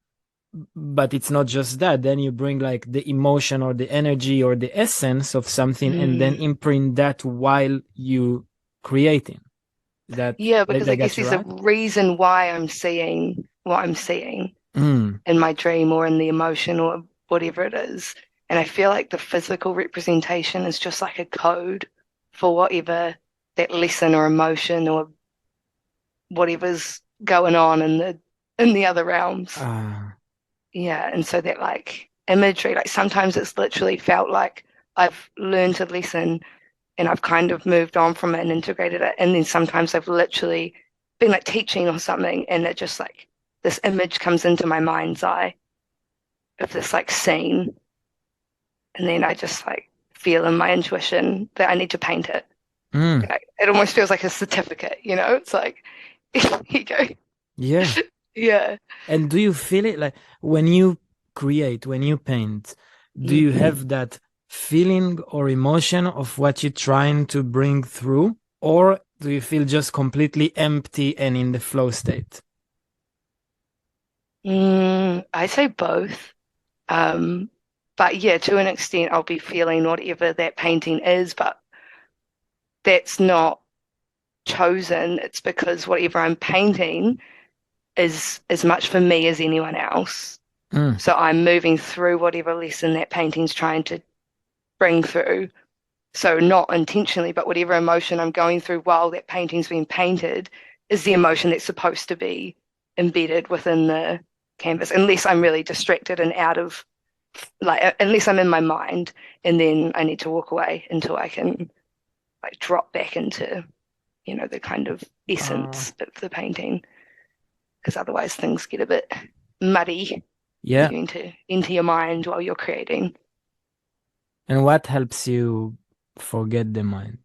But it's not just that. Then you bring like the emotion or the energy or the essence of something and then Mm. imprint that while you creating. That Yeah, because did I I guess get you there's a right? reason why I'm seeing what I'm seeing Mm, in my dream or in the emotion or whatever it is. And I feel like the physical representation is just like a code for whatever that lesson or emotion or whatever's going on in the other realms. uh, Yeah, and so that like imagery, like sometimes it's literally felt like I've learned a lesson and I've kind of moved on from it and integrated it. And then sometimes I've literally been like teaching or something, and it just like this image comes into my mind's eye of this like scene, and then I just like feel in my intuition that I need to paint it. Mm, Like, it almost feels like a certificate, you know? It's like, here you go. yeah. Yeah. And do you feel it like when you create, when you paint, do you Mm. have that feeling or emotion of what you're trying to bring through? Or do you feel just completely empty and in the flow state? I say both. Um, but yeah, to an extent, I'll be feeling whatever that painting is, but that's not chosen. It's because whatever I'm painting is as much for me as anyone else. Mm, So I'm moving through whatever lesson that painting's trying to bring through. So not intentionally, but whatever emotion I'm going through while that painting's being painted is the emotion that's supposed to be embedded within the canvas, unless I'm really distracted and out of like unless I'm in my mind and then I need to walk away until I can like drop back into, the kind of uh, essence of the painting. Because otherwise things get a bit muddy if yeah. you enter your mind while you're creating. And what helps you forget the mind?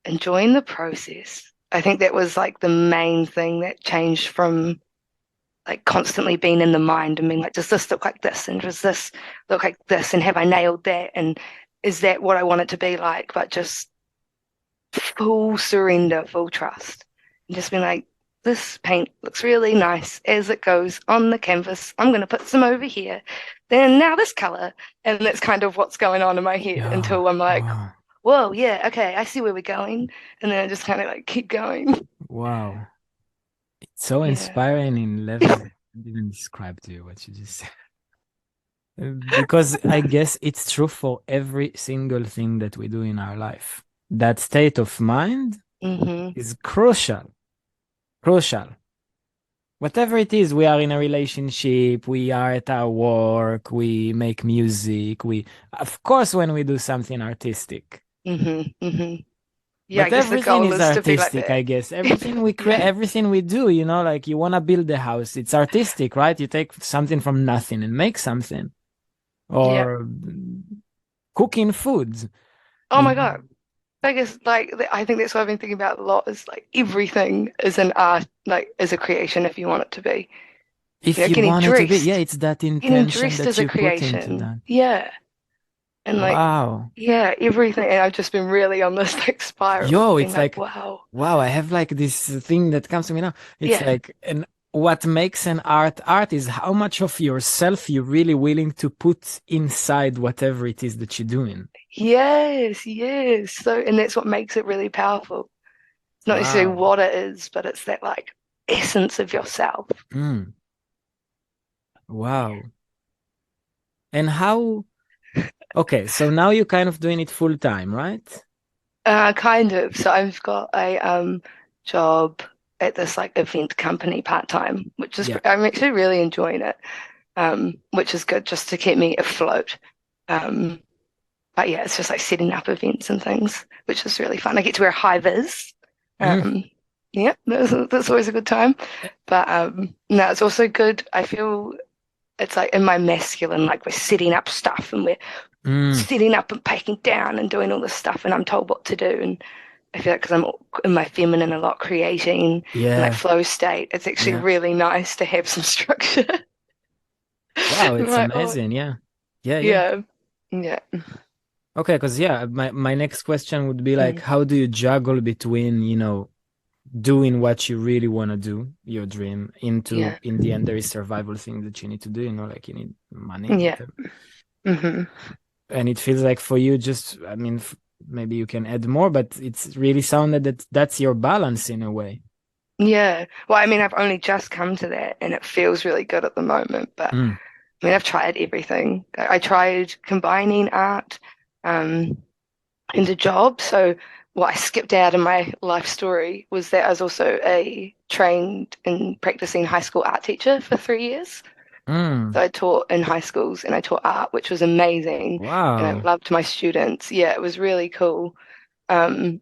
Enjoying the process. I think that was like the main thing that changed from like constantly being in the mind and being like, does this look like this? And does this look like this? And have I nailed that? And is that what I want it to be like? But just full surrender, full trust. And just being like, this paint looks really nice as it goes on the canvas. I'm going to put some over here. Then now this color. And that's kind of what's going on in my head Yeah. until I'm like, Wow. whoa, yeah, okay, I see where we're going. And then I just kind of like keep going. Wow. It's so Yeah. inspiring in levels I can't even describe to you what you just said. Because I guess it's true for every single thing that we do in our life. That state of mind Hmm. is crucial. Crucial. Whatever it is, we are in a relationship, we are at our work, we make music, of course, when we do something artistic. Hmm. Hmm. Yeah, I But guess the everything goal is is to be like artistic, that. I guess. Everything we create, Yeah. everything we do, like you want to build a house, it's artistic, right? You take something from nothing and make something. Yeah. Or cooking foods. Oh my God. I guess like I think that's what I've been thinking about a lot is like everything is an art, like is a creation if you want it to be. If you Getting want it to be, yeah, dressed, it's that getting intention dressed that is a you put into creation. that. Yeah. And like, Wow. yeah, everything. And I've just been really on this like spiral of Yo, being it's like, like, wow. wow, I have like this thing that comes to me now. It's Yeah. like, and what makes an art is how much of yourself you're really willing to put inside whatever it is that you're doing. Yes, yes. So, and that's what makes it really powerful. It's not necessarily Wow. what it is, but it's that like essence of yourself. Mm, wow. And how, okay, so now you're kind of doing it full time, right? Kind of. So I've got a job at this like event company part-time, which is Yeah. I'm actually really enjoying it. Which is good just to keep me afloat. Um, but yeah, it's just like setting up events and things, which is really fun. I get to wear high vis. Mm, Um, yeah, that's always a good time. But no, it's also good. I feel it's like in my masculine, like we're setting up stuff and we're mm, setting up and packing down and doing all this stuff, and I'm told what to do. And I feel like because I'm in my feminine a lot, creating and like yeah. flow state, it's actually Yeah. really nice to have some structure. Wow, I'm it's like, oh, amazing. Yeah. Yeah, yeah. yeah, yeah. Okay, because yeah, my next question would be like, Mm. how do you juggle between, doing what you really want to do, your dream, into Yeah. in the end there is survival thing that you need to do, like you need money, Yeah. whatever. Hmm. And it feels like for you, just I mean, maybe you can add more, but it's really sounded that that's your balance in a way. Yeah. Well, I mean, I've only just come to that and it feels really good at the moment. But Mm, I mean, I've tried everything. I tried combining art um, into job. So what I skipped out in my life story was that I was also a trained and practicing high school art teacher for 3 years. Mm. So I taught in high schools and I taught art, which was amazing. And I Wow. loved my students. Yeah, it was really cool. Um,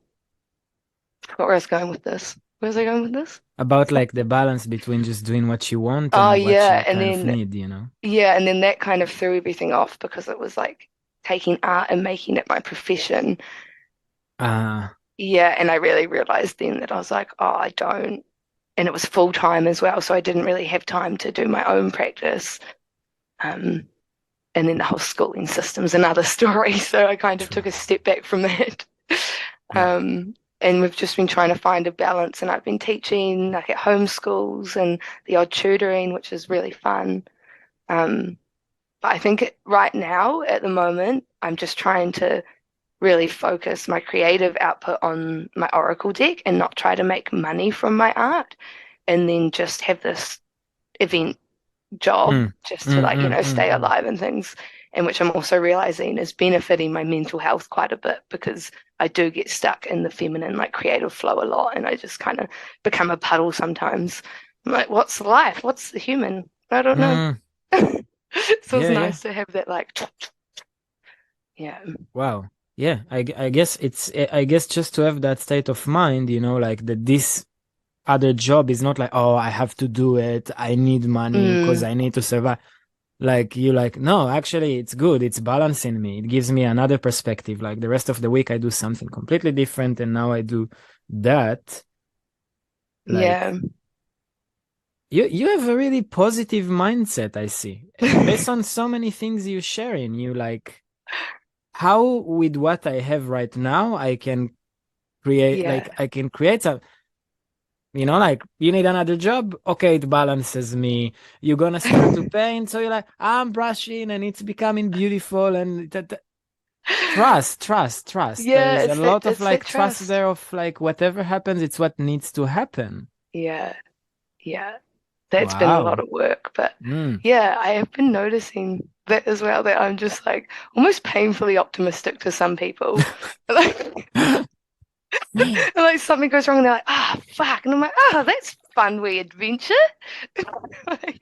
forgot where I was going with this. Where was I going with this? About like the balance between just doing what you want Oh and what yeah, you kind of need, you know? and then that kind of threw everything off because it was like taking art and making it my profession. Ah, Yeah, and I really realized then that I was like, oh, I don't. And it was full time as well, so I didn't really have time to do my own practice. Um, and then the whole schooling system's another story. So I kind of true. took a step back from that. Yeah. And we've just been trying to find a balance. And I've been teaching like at home schools and the odd tutoring, which is really fun. Um, but I think right now, at the moment, I'm just trying to really focus my creative output on my Oracle deck and not try to make money from my art. And then just have this event job Mm, just to mm, like, mm, mm, stay mm. alive and things. And which I'm also realizing is benefiting my mental health quite a bit because I do get stuck in the feminine, like creative flow a lot. And I just kind of become a puddle sometimes. I'm like, what's life? What's the human? I don't know. Mm, So it's yeah, yeah. nice to have that, like, yeah. Wow. Yeah, I guess I guess just to have that state of mind, you know, like that this other job is not like, oh, I have to do it. I need money because Mm, I need to survive. Like you like, no, actually it's good. It's balancing me. It gives me another perspective. Like the rest of the week I do something completely different and now I do that. Like yeah. you have a really positive mindset, I see. Based on so many things you sharing, you like how with what I have right now I can create Yeah. like I can create some, you know, like you need another job, okay, it balances me. You're gonna start to paint, so you're like, I'm brushing and it's becoming beautiful and trust. There Yeah, is a lot of it's that like trust trust. there of like whatever happens, it's what needs to happen. Yeah. Yeah. That's been a lot Wow. of work, but Mm. yeah, I have been noticing that as well, that I'm just like almost painfully optimistic to some people. Like, like something goes wrong and they're like, ah, fuck. And I'm like, oh, that's fun, wee adventure. Like,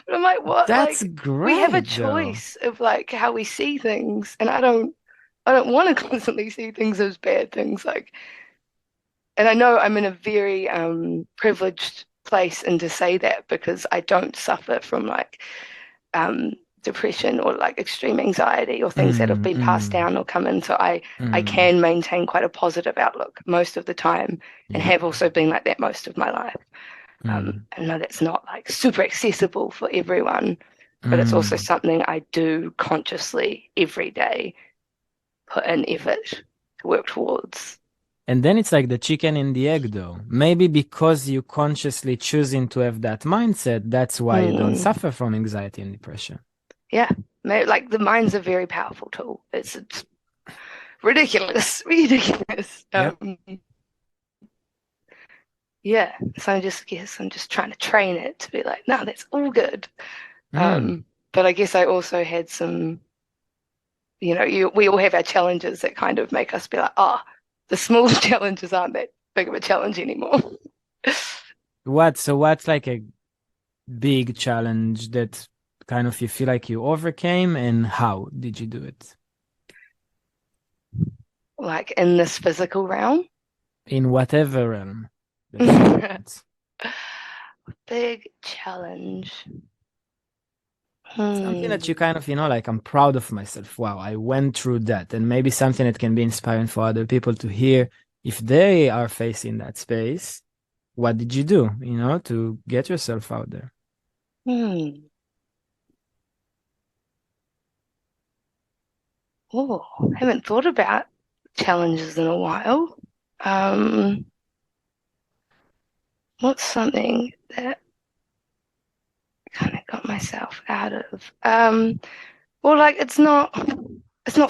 but I'm like, what? That's Like, we have a great though. choice of like how we see things, and I don't want to constantly see things as bad things. Like, and I know I'm in a very privileged place and to say that because I don't suffer from like um, depression or like extreme anxiety or things that have Mm, been passed mm, down or come in. So I mm. can maintain quite a positive outlook most of the time and Yeah. have also been like that most of my life. Mm, I know that's not like super accessible for everyone, but it's also mm. something I do consciously every day put in effort to work towards. And then it's like the chicken and the egg, though. Maybe because you consciously choosing to have that mindset, that's why you don't Mm, suffer from anxiety and depression. yeah, like the mind's a very powerful tool. It's ridiculous, ridiculous. Yep. Yeah, so I just guess I'm just trying to train it to be like, no, that's all good. Mm. But I guess I also had some, we all have our challenges that kind of make us be like, oh, the small challenges aren't that big of a challenge anymore. So what's like a big challenge that kind of you feel like you overcame and how did you do it? Like in this physical realm. In whatever realm that you want. Big challenge. Something that you Hmm. kind of, you know, like I'm proud of myself. Wow, I went through that. And maybe something that can be inspiring for other people to hear if they are facing that space. What did you do, you know, to get yourself out there? Hmm. Oh, haven't thought about challenges in a while. Um, what's something that kind of got myself out of? Well, like it's not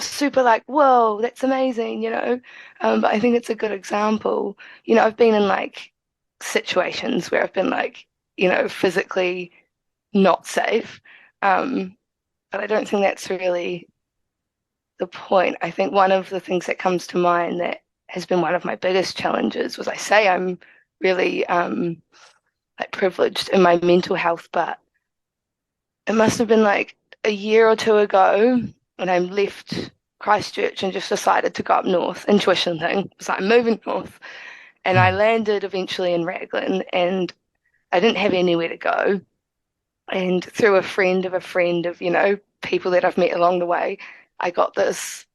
super like, whoa, that's amazing, you know. But I think it's a good example. I've been in like situations where I've been like, physically not safe. Um, but I don't think that's really the point. I think one of the things that comes to mind that has been one of my biggest challenges was I say I'm really like privileged in my mental health, but it must have been like a year or two ago, and I left Christchurch and just decided to go up north. Intuition thing. It was like I'm moving north, and I Mm. landed eventually in Raglan, and I didn't have anywhere to go. And through a friend of, people that I've met along the way, I got this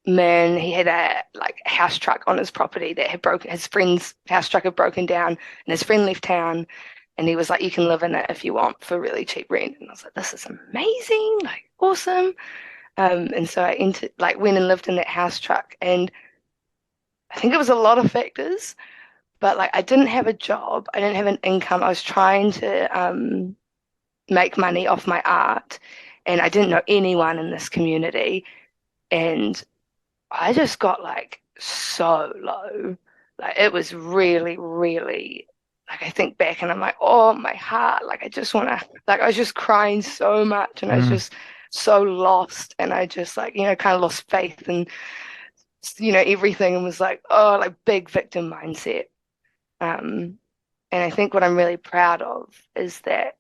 man. He had a like house truck on his property that had broken. His friend's house truck had broken down, and his friend left town. And he was like, "You can live in it if you want for really cheap rent." And I was like, "This is amazing, like awesome." And so I entered, like, went and lived in that house truck, and I think it was a lot of factors, but like I didn't have a job, I didn't have an income. I was trying to make money off my art, and I didn't know anyone in this community, and I just got like so low. Like it was really, really like I think back and I'm like, oh my heart, like I just wanna like I was just crying so much and I was Mm. just so lost and I just like, kind of lost faith and everything and was like, oh, like big victim mindset. Um, and I think what I'm really proud of is that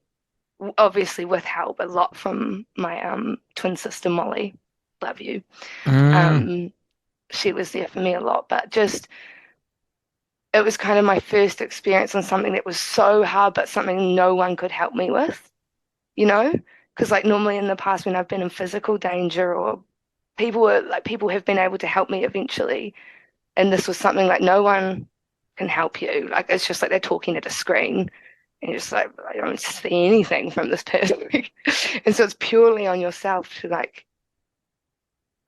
obviously with help a lot from my twin sister Molly, love you. Mm. Um, she was there for me a lot, but just it was kind of my first experience on something that was so hard, but something no one could help me with, you know? Because like normally in the past when I've been in physical danger or people have been able to help me eventually, and this was something like no one can help you. Like it's just like they're talking at a screen. And you're just like, I don't see anything from this person. And so it's purely on yourself to like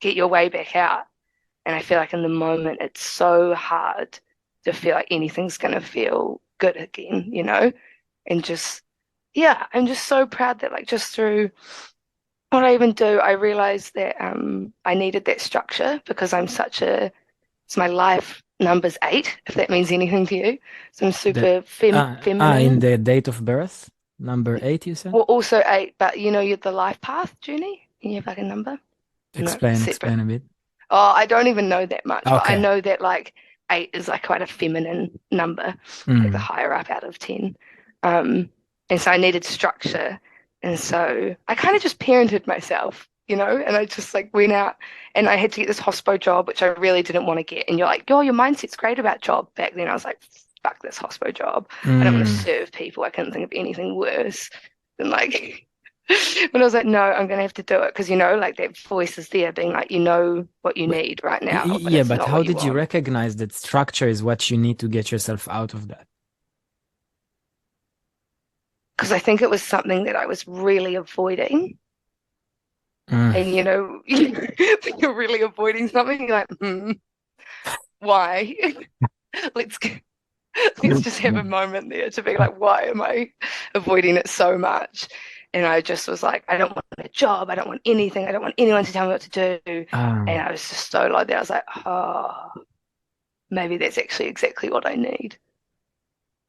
get your way back out. And I feel like in the moment, it's so hard to feel like anything's going to feel good again, And just, yeah, I'm just so proud that, like, just through what I even do, I realized that I needed that structure because it's my life number's 8, if that means anything to you. So I'm The super in feminine. the date of birth, number 8, you said? Well, also 8, but you're the life path journey. And you have like a number? No, separate. Explain a bit. Oh, I don't even know that much, but I Okay. know that like 8 is like quite a feminine number, like the Mm. higher up out of 10. Um, and so I needed structure. And so I kind of just parented myself, and I just like went out and I had to get this hospo job, which I really didn't want to get. And you're like, yo, your mindset's great about job. Back then I was like, fuck this hospo job. I don't want to Mm. serve people. I couldn't think of anything worse than like But I was like, no, I'm gonna have to do it because like that voice is there being like, you know what you Wh- need right now, but Yeah, it's but not how what you did you want. recognize that structure is what you need to get yourself out of that? Because I think it was something that I was really avoiding. Mm. And when you're really avoiding something, you're like, why? Let's let's just have a moment there to be like, why am I avoiding it so much? And I just was like, I don't want a job. I don't want anything. I don't want anyone to tell me what to do. And Um, I was just so like that. I was like, oh, maybe that's actually exactly what I need.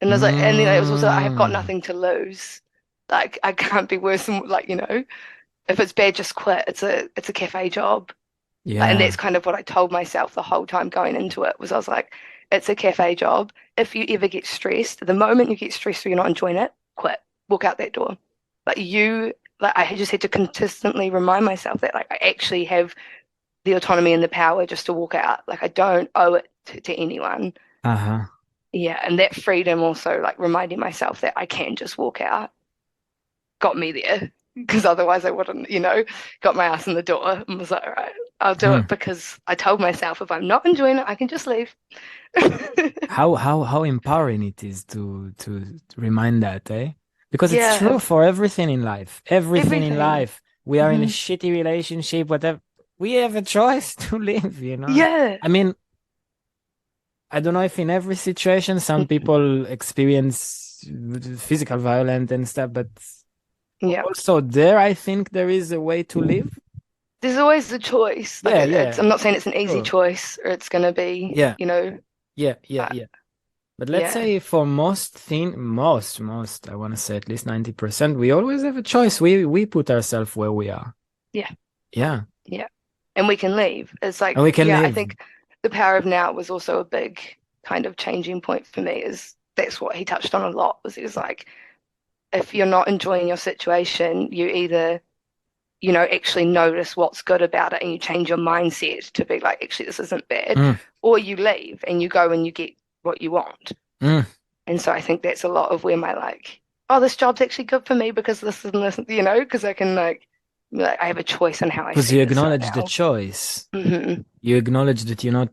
And I was like, and then it was also, I have got mm. nothing to lose. Like, I can't be worse than like, if it's bad, just quit. It's a cafe job. Like, and that's Yeah. kind of what I told myself the whole time going into it was I was like, it's a cafe job. If you ever get stressed, the moment you get stressed or you're not enjoying it, quit. Walk out that door. Like I just had to consistently remind myself that like I actually have the autonomy and the power just to walk out. Like I don't owe it to anyone. Uh-huh. Yeah, and that freedom also, like reminding myself that I can just walk out, got me there. Because otherwise I wouldn't, got my ass in the door and was like, all right, I'll do Hmm. it because I told myself if I'm not enjoying it, I can just leave. How empowering it is to remind that, eh? Because it's Yeah, true for everything in life. Everything in everything. life. We are in a Hmm. shitty relationship, whatever. We have a choice to live, you know? Yeah. I mean, I don't know if in every situation some people experience physical violence and stuff, but Yeah. also there I think there is a way to live. There's always the choice. Like Yeah, yeah, I'm not saying it's an easy sure. choice or it's gonna be, Yeah, but yeah. But let's yeah, say for most, I want to say at least 90%, we always have a choice. We put ourselves where we are. yeah, Yeah. yeah. And we can leave. It's And like, we can yeah, I live. think the power of now was also a big kind of changing point for me is that's what he touched on a lot was he was like if you're not enjoying your situation, you either, actually notice what's good about it and you change your mindset to be like, actually, this isn't bad, Mm, or you leave and you go and you get what you want. mm. And so I think that's a lot of where my like, oh, this job's actually good for me because this and this, because I can like I have a choice in how I Because see you this right acknowledge the now. choice. Hmm. You acknowledge that you're not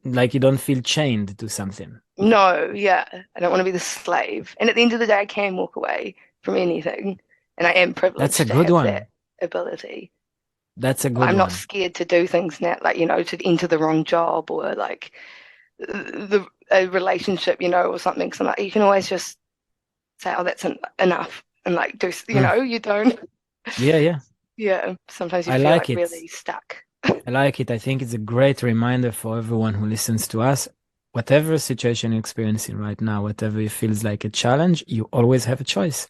like you don't feel chained to something. No, yeah, I don't want to be the slave. And at the end of the day, I can walk away from anything, and I am That's a privileged to good have that one. ability. That's a good I'm not one. scared to do things now, like, to enter the wrong job or like the a relationship, or something. So like, you can always just say, "Oh, that's enough," and like do, Mm. you don't. Yeah, yeah. Yeah, sometimes you I feel like like it. really stuck. I like it. I think it's a great reminder for everyone who listens to us. Whatever situation you're experiencing right now, whatever it feels like a challenge, you always have a choice.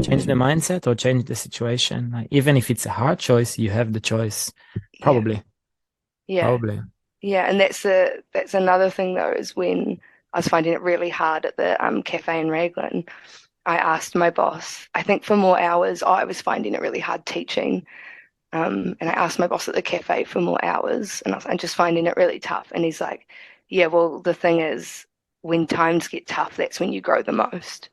Change the Hmm. mindset or change the situation. Like, even if it's a hard choice, you have the choice. Yeah, Probably, yeah, probably. yeah. And that's another thing though, is when I was finding it really hard at the cafe in Raglan. I asked my boss, I think for more hours. I was finding it really hard teaching. And I asked my boss at the cafe for more hours, and I'm just finding it really tough. And he's like, "Yeah, well, the thing is, when times get tough, that's when you grow the most."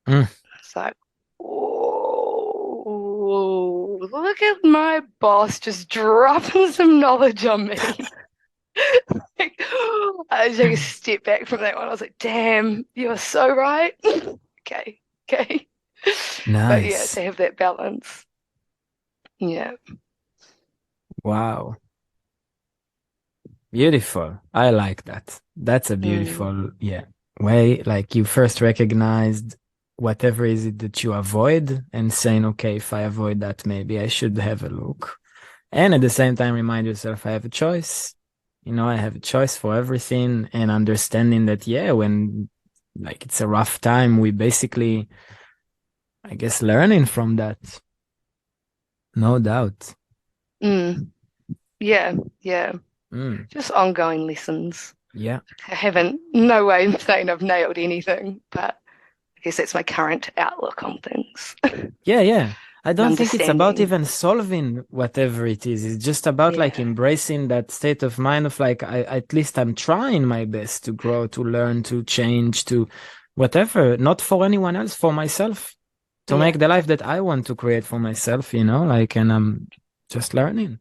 Mm. It's like, oh, look at my boss just dropping some knowledge on me. Like, I take a step back from that one. I was like, damn, you're so right. Okay, okay. But yeah, Nice. to have that balance. Yeah. Wow. Beautiful. I like that. That's a Mm, beautiful, yeah, way. Like you first recognized whatever is it that you avoid and saying, okay, if I avoid that, maybe I should have a look. And at the same time, remind yourself, I have a choice. I have a choice for everything and understanding that, yeah, when like it's a rough time, we basically, I guess, learning from that. No doubt. mm, yeah, yeah. Mm, Just ongoing lessons. yeah. I haven't, no way in saying I've nailed anything, but I guess that's my current outlook on things Yeah, yeah. I and don't think it's about understanding. even solving whatever it is. It's just about like Yeah, embracing that state of mind of like, at least I'm trying my best to grow, to learn, to change, to whatever, not for anyone else, for myself, to yeah, make the life that I want to create for myself, like, and I'm just learning.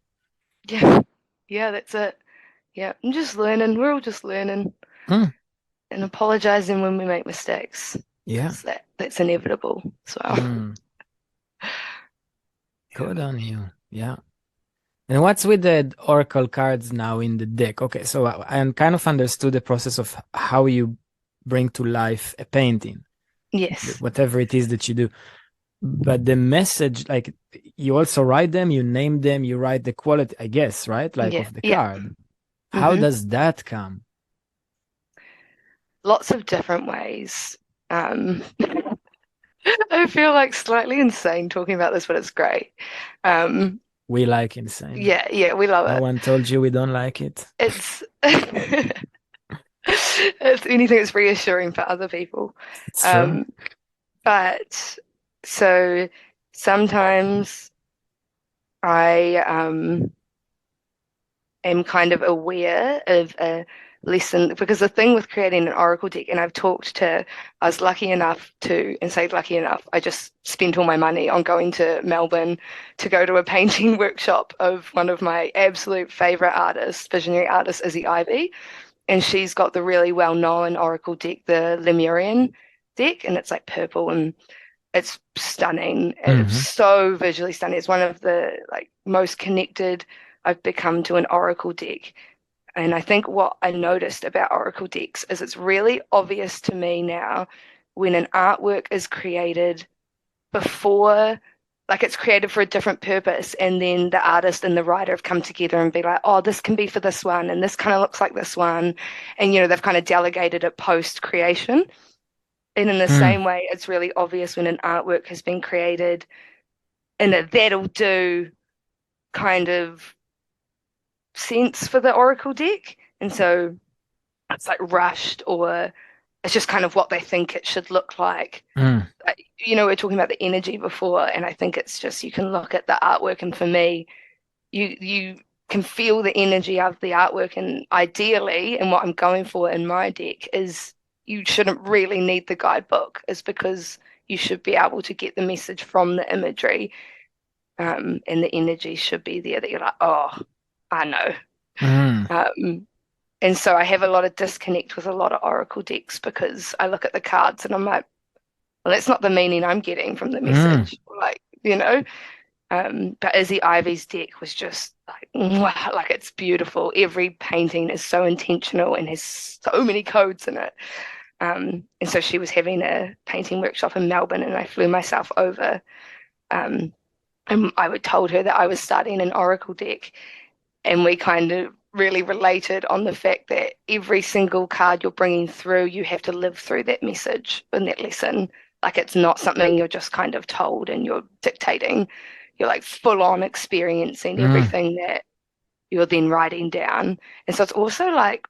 yeah, yeah, that's it. Yeah, I'm just learning. We're all just learning Mm, and apologizing when we make mistakes yeah. because that's inevitable. So, Mm, good yeah. on you. Yeah. And what's with the oracle cards now in the deck? Okay, so I kind of understood the process of how you bring to life a painting, Yes. whatever it is that you do. But the message, like you also write them, you name them, you write the quality, I guess, right? Like Yeah. of the Yeah. card. How Hmm. does that come? Lots of different ways. Um, I feel like slightly insane talking about this, but it's great. Um, We like insane. yeah, yeah, we love No it. one told you we don't like it. It's it's anything that's reassuring for other people. It's true. Um, but so sometimes I am kind of aware of a lesson because the thing with creating an Oracle deck, and I was lucky enough to, and say lucky enough, I just spent all my money on going to Melbourne to go to a painting workshop of one of my absolute favorite artists, visionary artist, Izzy Ivy. And she's got the really well-known Oracle deck, the Lemurian deck, and it's like purple and it's stunning. It's Hmm. so visually stunning. It's one of the like most connected I've become to an Oracle deck. And I think what I noticed about Oracle decks is it's really obvious to me now when an artwork is created before, like it's created for a different purpose, and then the artist and the writer have come together and be like, oh, this can be for this one, and this kind of looks like this one. And, they've kind of delegated it post creation. And in the Mm. same way, it's really obvious when an artwork has been created in a that'll do kind of sense for the Oracle deck. And so it's like rushed or It's just kind of what they think it should look like. Mm, We were talking about the energy before, and I think it's just you can look at the artwork, and for me, you can feel the energy of the artwork, and ideally, and what I'm going for in my deck is you shouldn't really need the guidebook, is because you should be able to get the message from the imagery, and the energy should be there that you're like, oh, I know. mm, Um, and so I have a lot of disconnect with a lot of Oracle decks because I look at the cards and I'm like, well, that's not the meaning I'm getting from the mm, message. But Izzy Ivy's deck was just like, wow, like it's beautiful. Every painting is so intentional and has so many codes in it. And so she was having a painting workshop in Melbourne, and I flew myself over. Um, and I would told her that I was starting an Oracle deck, and we kind of really related on the fact that every single card you're bringing through, you have to live through that message in that lesson. Like it's not something you're just kind of told and you're dictating. You're like full on experiencing mm. everything that you're then writing down. And so it's also like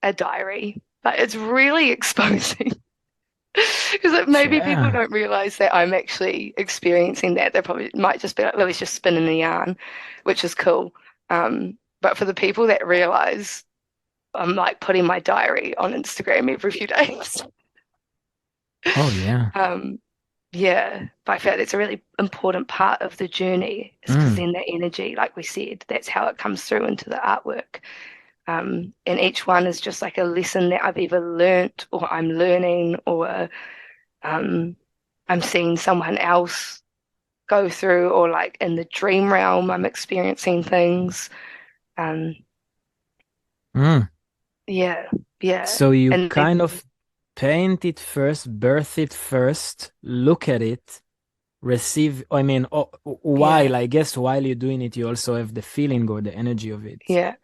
a diary. Like it's really exposing. Because like, maybe people Yeah. don't realize that I'm actually experiencing that. They probably might just be like, Lily's just spinning a yarn, which is cool. But for the people that realize I'm like putting my diary on Instagram every few days. Oh, yeah. Um, yeah, but I feel like it's a really important part of the journey, is because Mm, then that energy, like we said, that's how it comes through into the artwork. And each one is just like a lesson that I've either learnt or I'm learning or um, I'm seeing someone else go through, or like in the dream realm, I'm experiencing things. Um, mm. yeah, yeah. So you And kind of paint it first, birth it first, look at it, receive, I mean, yeah, while, I guess, while you're doing it, you also have the feeling or the energy of it. yeah,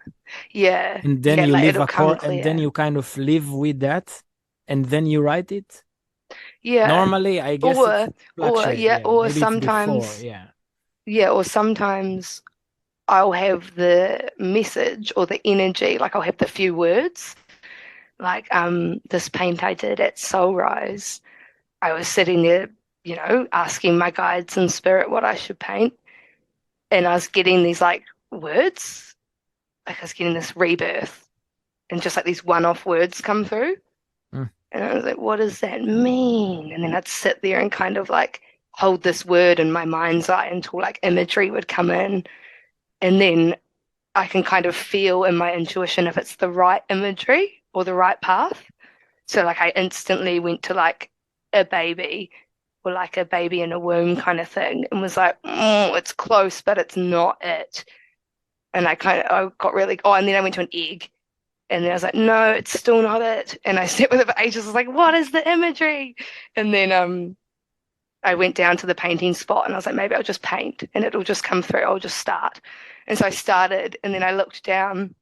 yeah, And then yeah, you like live it'll come and then clear. you kind of live with that, and then you write it. Yeah. Normally, I guess it's Or fluctuate. yeah, Yeah, or maybe it's before. sometimes Yeah. I'll have the message or the energy, like I'll have the few words. Like this paint I did at Soulrise, I was sitting there, asking my guides and spirit what I should paint. And I was getting these like words, like I was getting this rebirth and just like these one-off words come through. Mm, And I was like, what does that mean? And then I'd sit there and kind of like hold this word in my mind's eye until like imagery would come in. And then I can kind of feel in my intuition if it's the right imagery or the right path. So like I instantly went to like a baby, or like a baby in a womb kind of thing, and was like, it's close, but it's not it. And I got really, oh, and then I went to an egg. And then I was like, no, it's still not it. And I sat with it for ages. I was like, what is the imagery? And then I went down to the painting spot and I was like, maybe I'll just paint and it'll just come through. I'll just start. And so I started, and then I looked down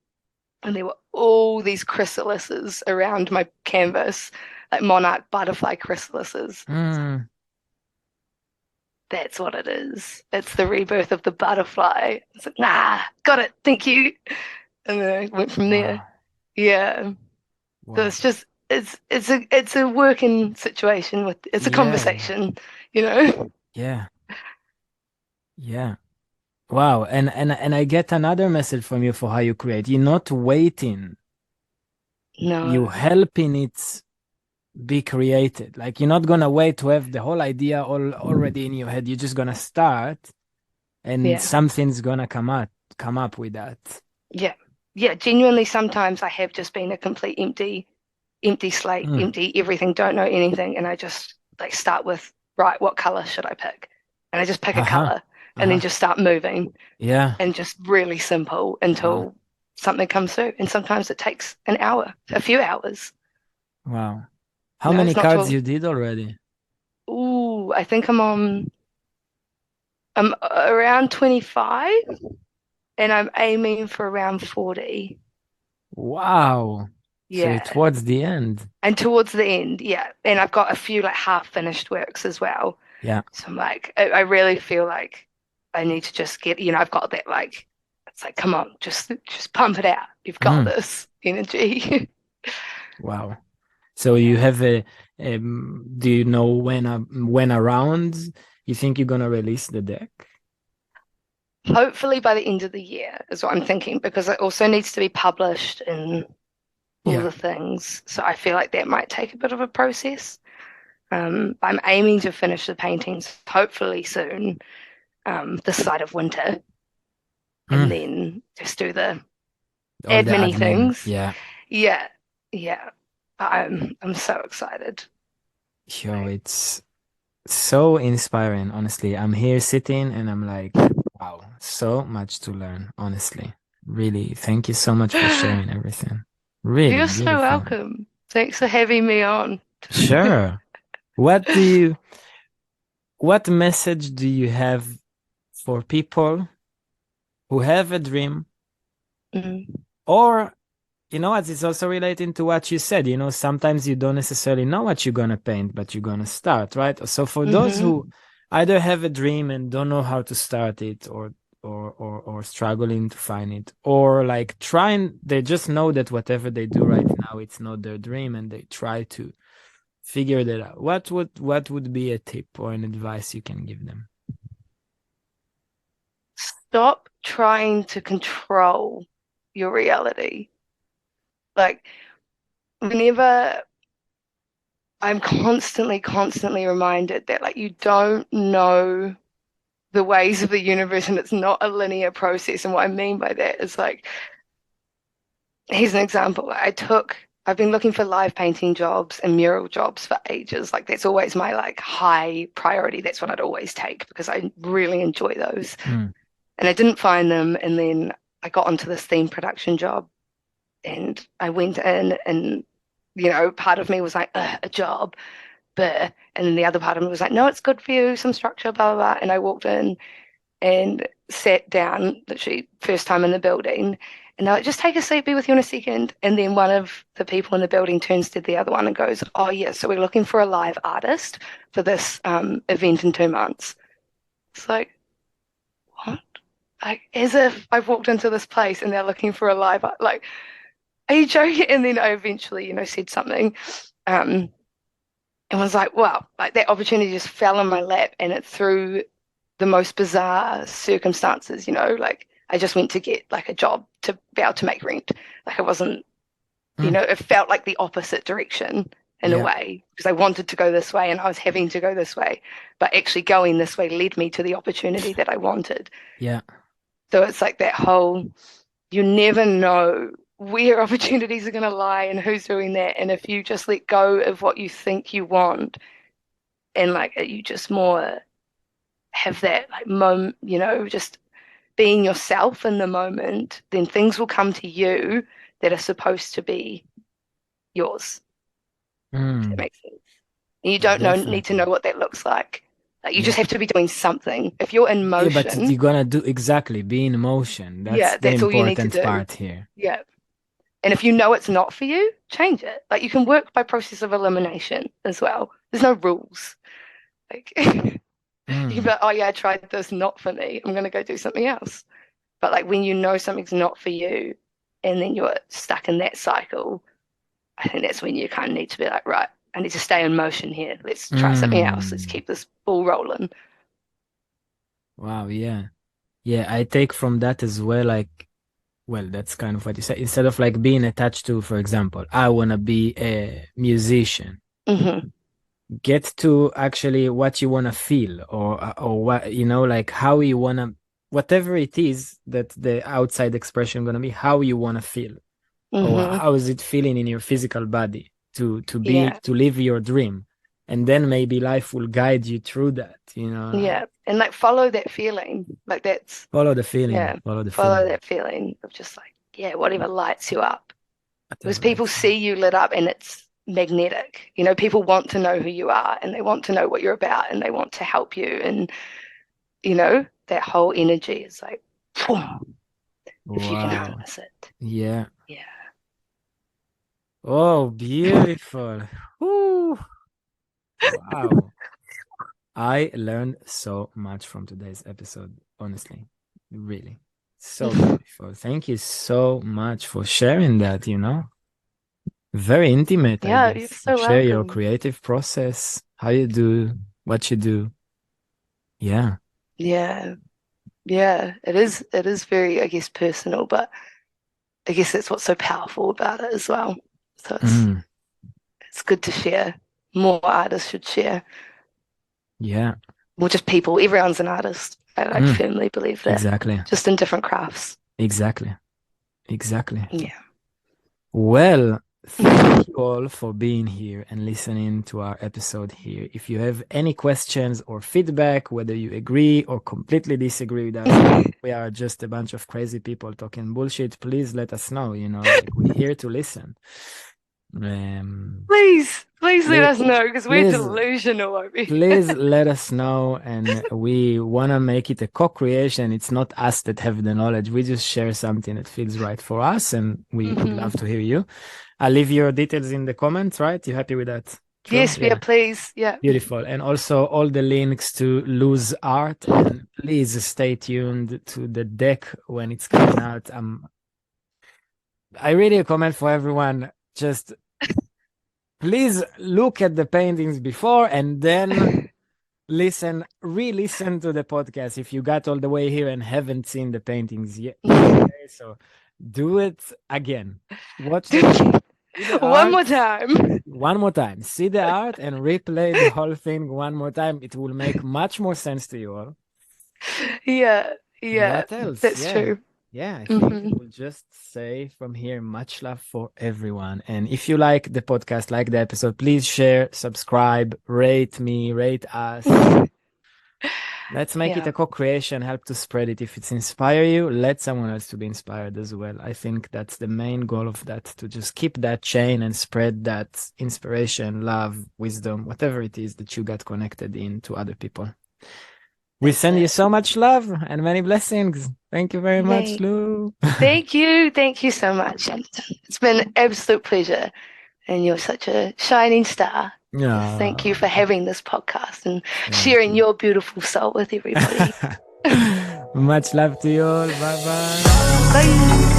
and there were all these chrysalises around my canvas, like monarch butterfly chrysalises. mm. That's what it is. It's the rebirth of the butterfly. It's like, nah, got it. Thank you. And then I went from there. Wow. Yeah. So Wow. it's a working situation, with it's a Yeah. conversation, you know? Yeah. Yeah. Wow. And I get another message from you for how you create. You're not waiting. You No. helping it be created. Like you're not gonna wait to have the whole idea already in your head. You're just gonna start and Yeah. something's gonna come up with that. Yeah. Yeah. Genuinely, sometimes I have just been a complete empty slate, Mm. empty everything, don't know anything. And I just like start with, right, what color should I pick? And I just pick a Uh-huh. color and then Uh-huh. just start moving, Yeah. and just really simple Wow. until something comes through. And sometimes it takes an hour, a few hours. Wow. How many It's not cards till, you did already? ooh, I think I'm around 25 and I'm aiming for around 40. Wow. So you're Yeah. towards the end. And towards the end, yeah. And I've got a few like half finished works as well. Yeah. So I'm like, I really feel like I need to just get, I've got that like, it's like, come on, just pump it out. You've got Mm. this energy. Wow. So you Yeah. have a, do you know when around you think you're gonna release the deck? Hopefully by the end of the year is what I'm thinking, because it also needs to be published in all Yeah. the things. So I feel like that might take a bit of a process. I'm aiming to finish the paintings hopefully soon, this side of winter, and Mm, then just do the all the admin admin. things. Yeah. Yeah, yeah. I'm so excited. Yo, it's so inspiring, honestly. I'm here sitting and I'm like, wow, so much to learn, honestly. Really, thank you so much for sharing everything. Really You're so beautiful. welcome. Thanks for having me on. Sure. What what message do you have for people who have a dream, Mm, or as it's also relating to what you said, sometimes you don't necessarily know what you're gonna paint, but you're gonna start, right? So for those who hmm either have a dream and don't know how to start it, or struggling to find it, or like trying, they just know that whatever they do right now, it's not their dream, and they try to figure that out. What would be a tip or an advice you can give them? Stop trying to control your reality. Like, whenever I'm constantly reminded that, like, you don't know the ways of the universe and it's not a linear process. And what I mean by that is, like, here's an example. I've been looking for live painting jobs and mural jobs for ages. Like, that's always my like high priority. That's what I'd always take because I really enjoy those. Mm, And I didn't find them. And then I got onto this theme production job and I went in and, part of me was like, a job, but, and then the other part of me was like, no, it's good for you, some structure, blah, blah, blah. And I walked in and sat down, literally first time in the building. And they're like, just take a seat, be with you in a second. And then one of the people in the building turns to the other one and goes, oh, yeah, so we're looking for a live artist for this event in 2 months. It's like, what? Like, as if I've walked into this place and they're looking for a live art. Like, are you joking? And then I eventually, said something. Um, and was like, wow, like that opportunity just fell in my lap and it threw the most bizarre circumstances, like I just went to get like a job to be able to make rent. Like I wasn't, mm, it felt like the opposite direction in a yeah, way because I wanted to go this way and I was having to go this way. But actually going this way led me to the opportunity that I wanted. yeah. So it's like that whole, you never know where opportunities are going to lie and who's doing that. And if you just let go of what you think you want and like you just more have that like moment, just being yourself in the moment, then things will come to you that are supposed to be yours. If that Mm, makes sense. And you don't need to know definitely. what that looks like. Like you Yeah. just have to be doing something. If you're in Yeah, but motion, you're gonna do exactly be in motion. That's yeah, the that's all you need to important do. part here. Yeah. And if you know it's not for you, change it. Like you can work by process of elimination as well. There's no rules. Like you can be Mm, like, oh yeah, I tried this, not for me. I'm gonna go do something else. But like when you know something's not for you and then you're stuck in that cycle, I think that's when you kind of need to be like, right, I need to stay in motion here. Let's try something else. Let's mm. keep this ball rolling. Wow, yeah. Yeah, I take from that as well, like, well, that's kind of what you said. Instead of like being attached to, for example, I wanna be a musician. Hmm Get to actually what you wanna feel, or what, like how you wanna, whatever it is that the outside expression gonna be, how you wanna feel. Or hmm how is it feeling in your physical body Yeah. to live your dream, and then maybe life will guide you through that, like Yeah. And like follow that feeling. Like that's, follow the feeling, yeah, follow the follow feeling, that feeling of just like, yeah, whatever lights you up. Because whatever people lights you up. see you lit up and it's magnetic. People want to know who you are and they want to know what you're about and they want to help you. And, that whole energy is like, boom, if you can Wow. harness it. Yeah. Yeah. Oh, beautiful. Woo. Wow. I learned so much from today's episode, honestly. Really. So beautiful. Thank you so much for sharing that. Very intimate, I Yeah, you're guess. so Share your welcome. creative process, how you do, what you do. Yeah. Yeah. Yeah, it is very, I guess, personal, but I guess that's what's so powerful about it as well. So Mm, it's good to share. More artists should share. yeah. Well, just people. Everyone's an artist. I Mm, firmly believe that. exactly. Just in different crafts. Exactly. Exactly. Yeah. Well, thank you all for being here and listening to our episode here. If you have any questions or feedback, whether you agree or completely disagree with us, we are just a bunch of crazy people talking bullshit, please let us know. Like we're here to listen. Um, Please let please, us know because we're please, delusional over here. please let us know. And we want to make it a co-creation. It's not us that have the knowledge. We just share something that feels right for us, and we would love to hear you. I'll leave your details in the comments, right? You happy with that? True? Yes, yeah, Yeah. please. Yeah. Beautiful. And also all the links to Lose Art. And please stay tuned to the deck when it's coming out. I really recommend for everyone, just please look at the paintings before and then re-listen to the podcast if you got all the way here and haven't seen the paintings yet. Okay, so do it again. Watch the video, see the One art more time. one more time. See the art and replay the whole thing one more time. It will make much more sense to you all. Yeah, And yeah, what else? that's Yeah. true. Yeah, I think Hmm. we'll just say from here, much love for everyone. And if you like the podcast, like the episode, please share, subscribe, rate me, rate us. Let's make it Yeah, a co-creation, help to spread it. If it's inspire you, let someone else to be inspired as well. I think that's the main goal of that, to just keep that chain and spread that inspiration, love, wisdom, whatever it is that you got connected in to other people. We that's send you it. so much love and many blessings. Thank you very much, Thank, Lou. thank you. Thank you so much. It's been an absolute pleasure. And you're such a shining star. Thank you for Ah, having this podcast and thank sharing you. your beautiful soul with everybody. Much love to you all. Bye bye. Bye.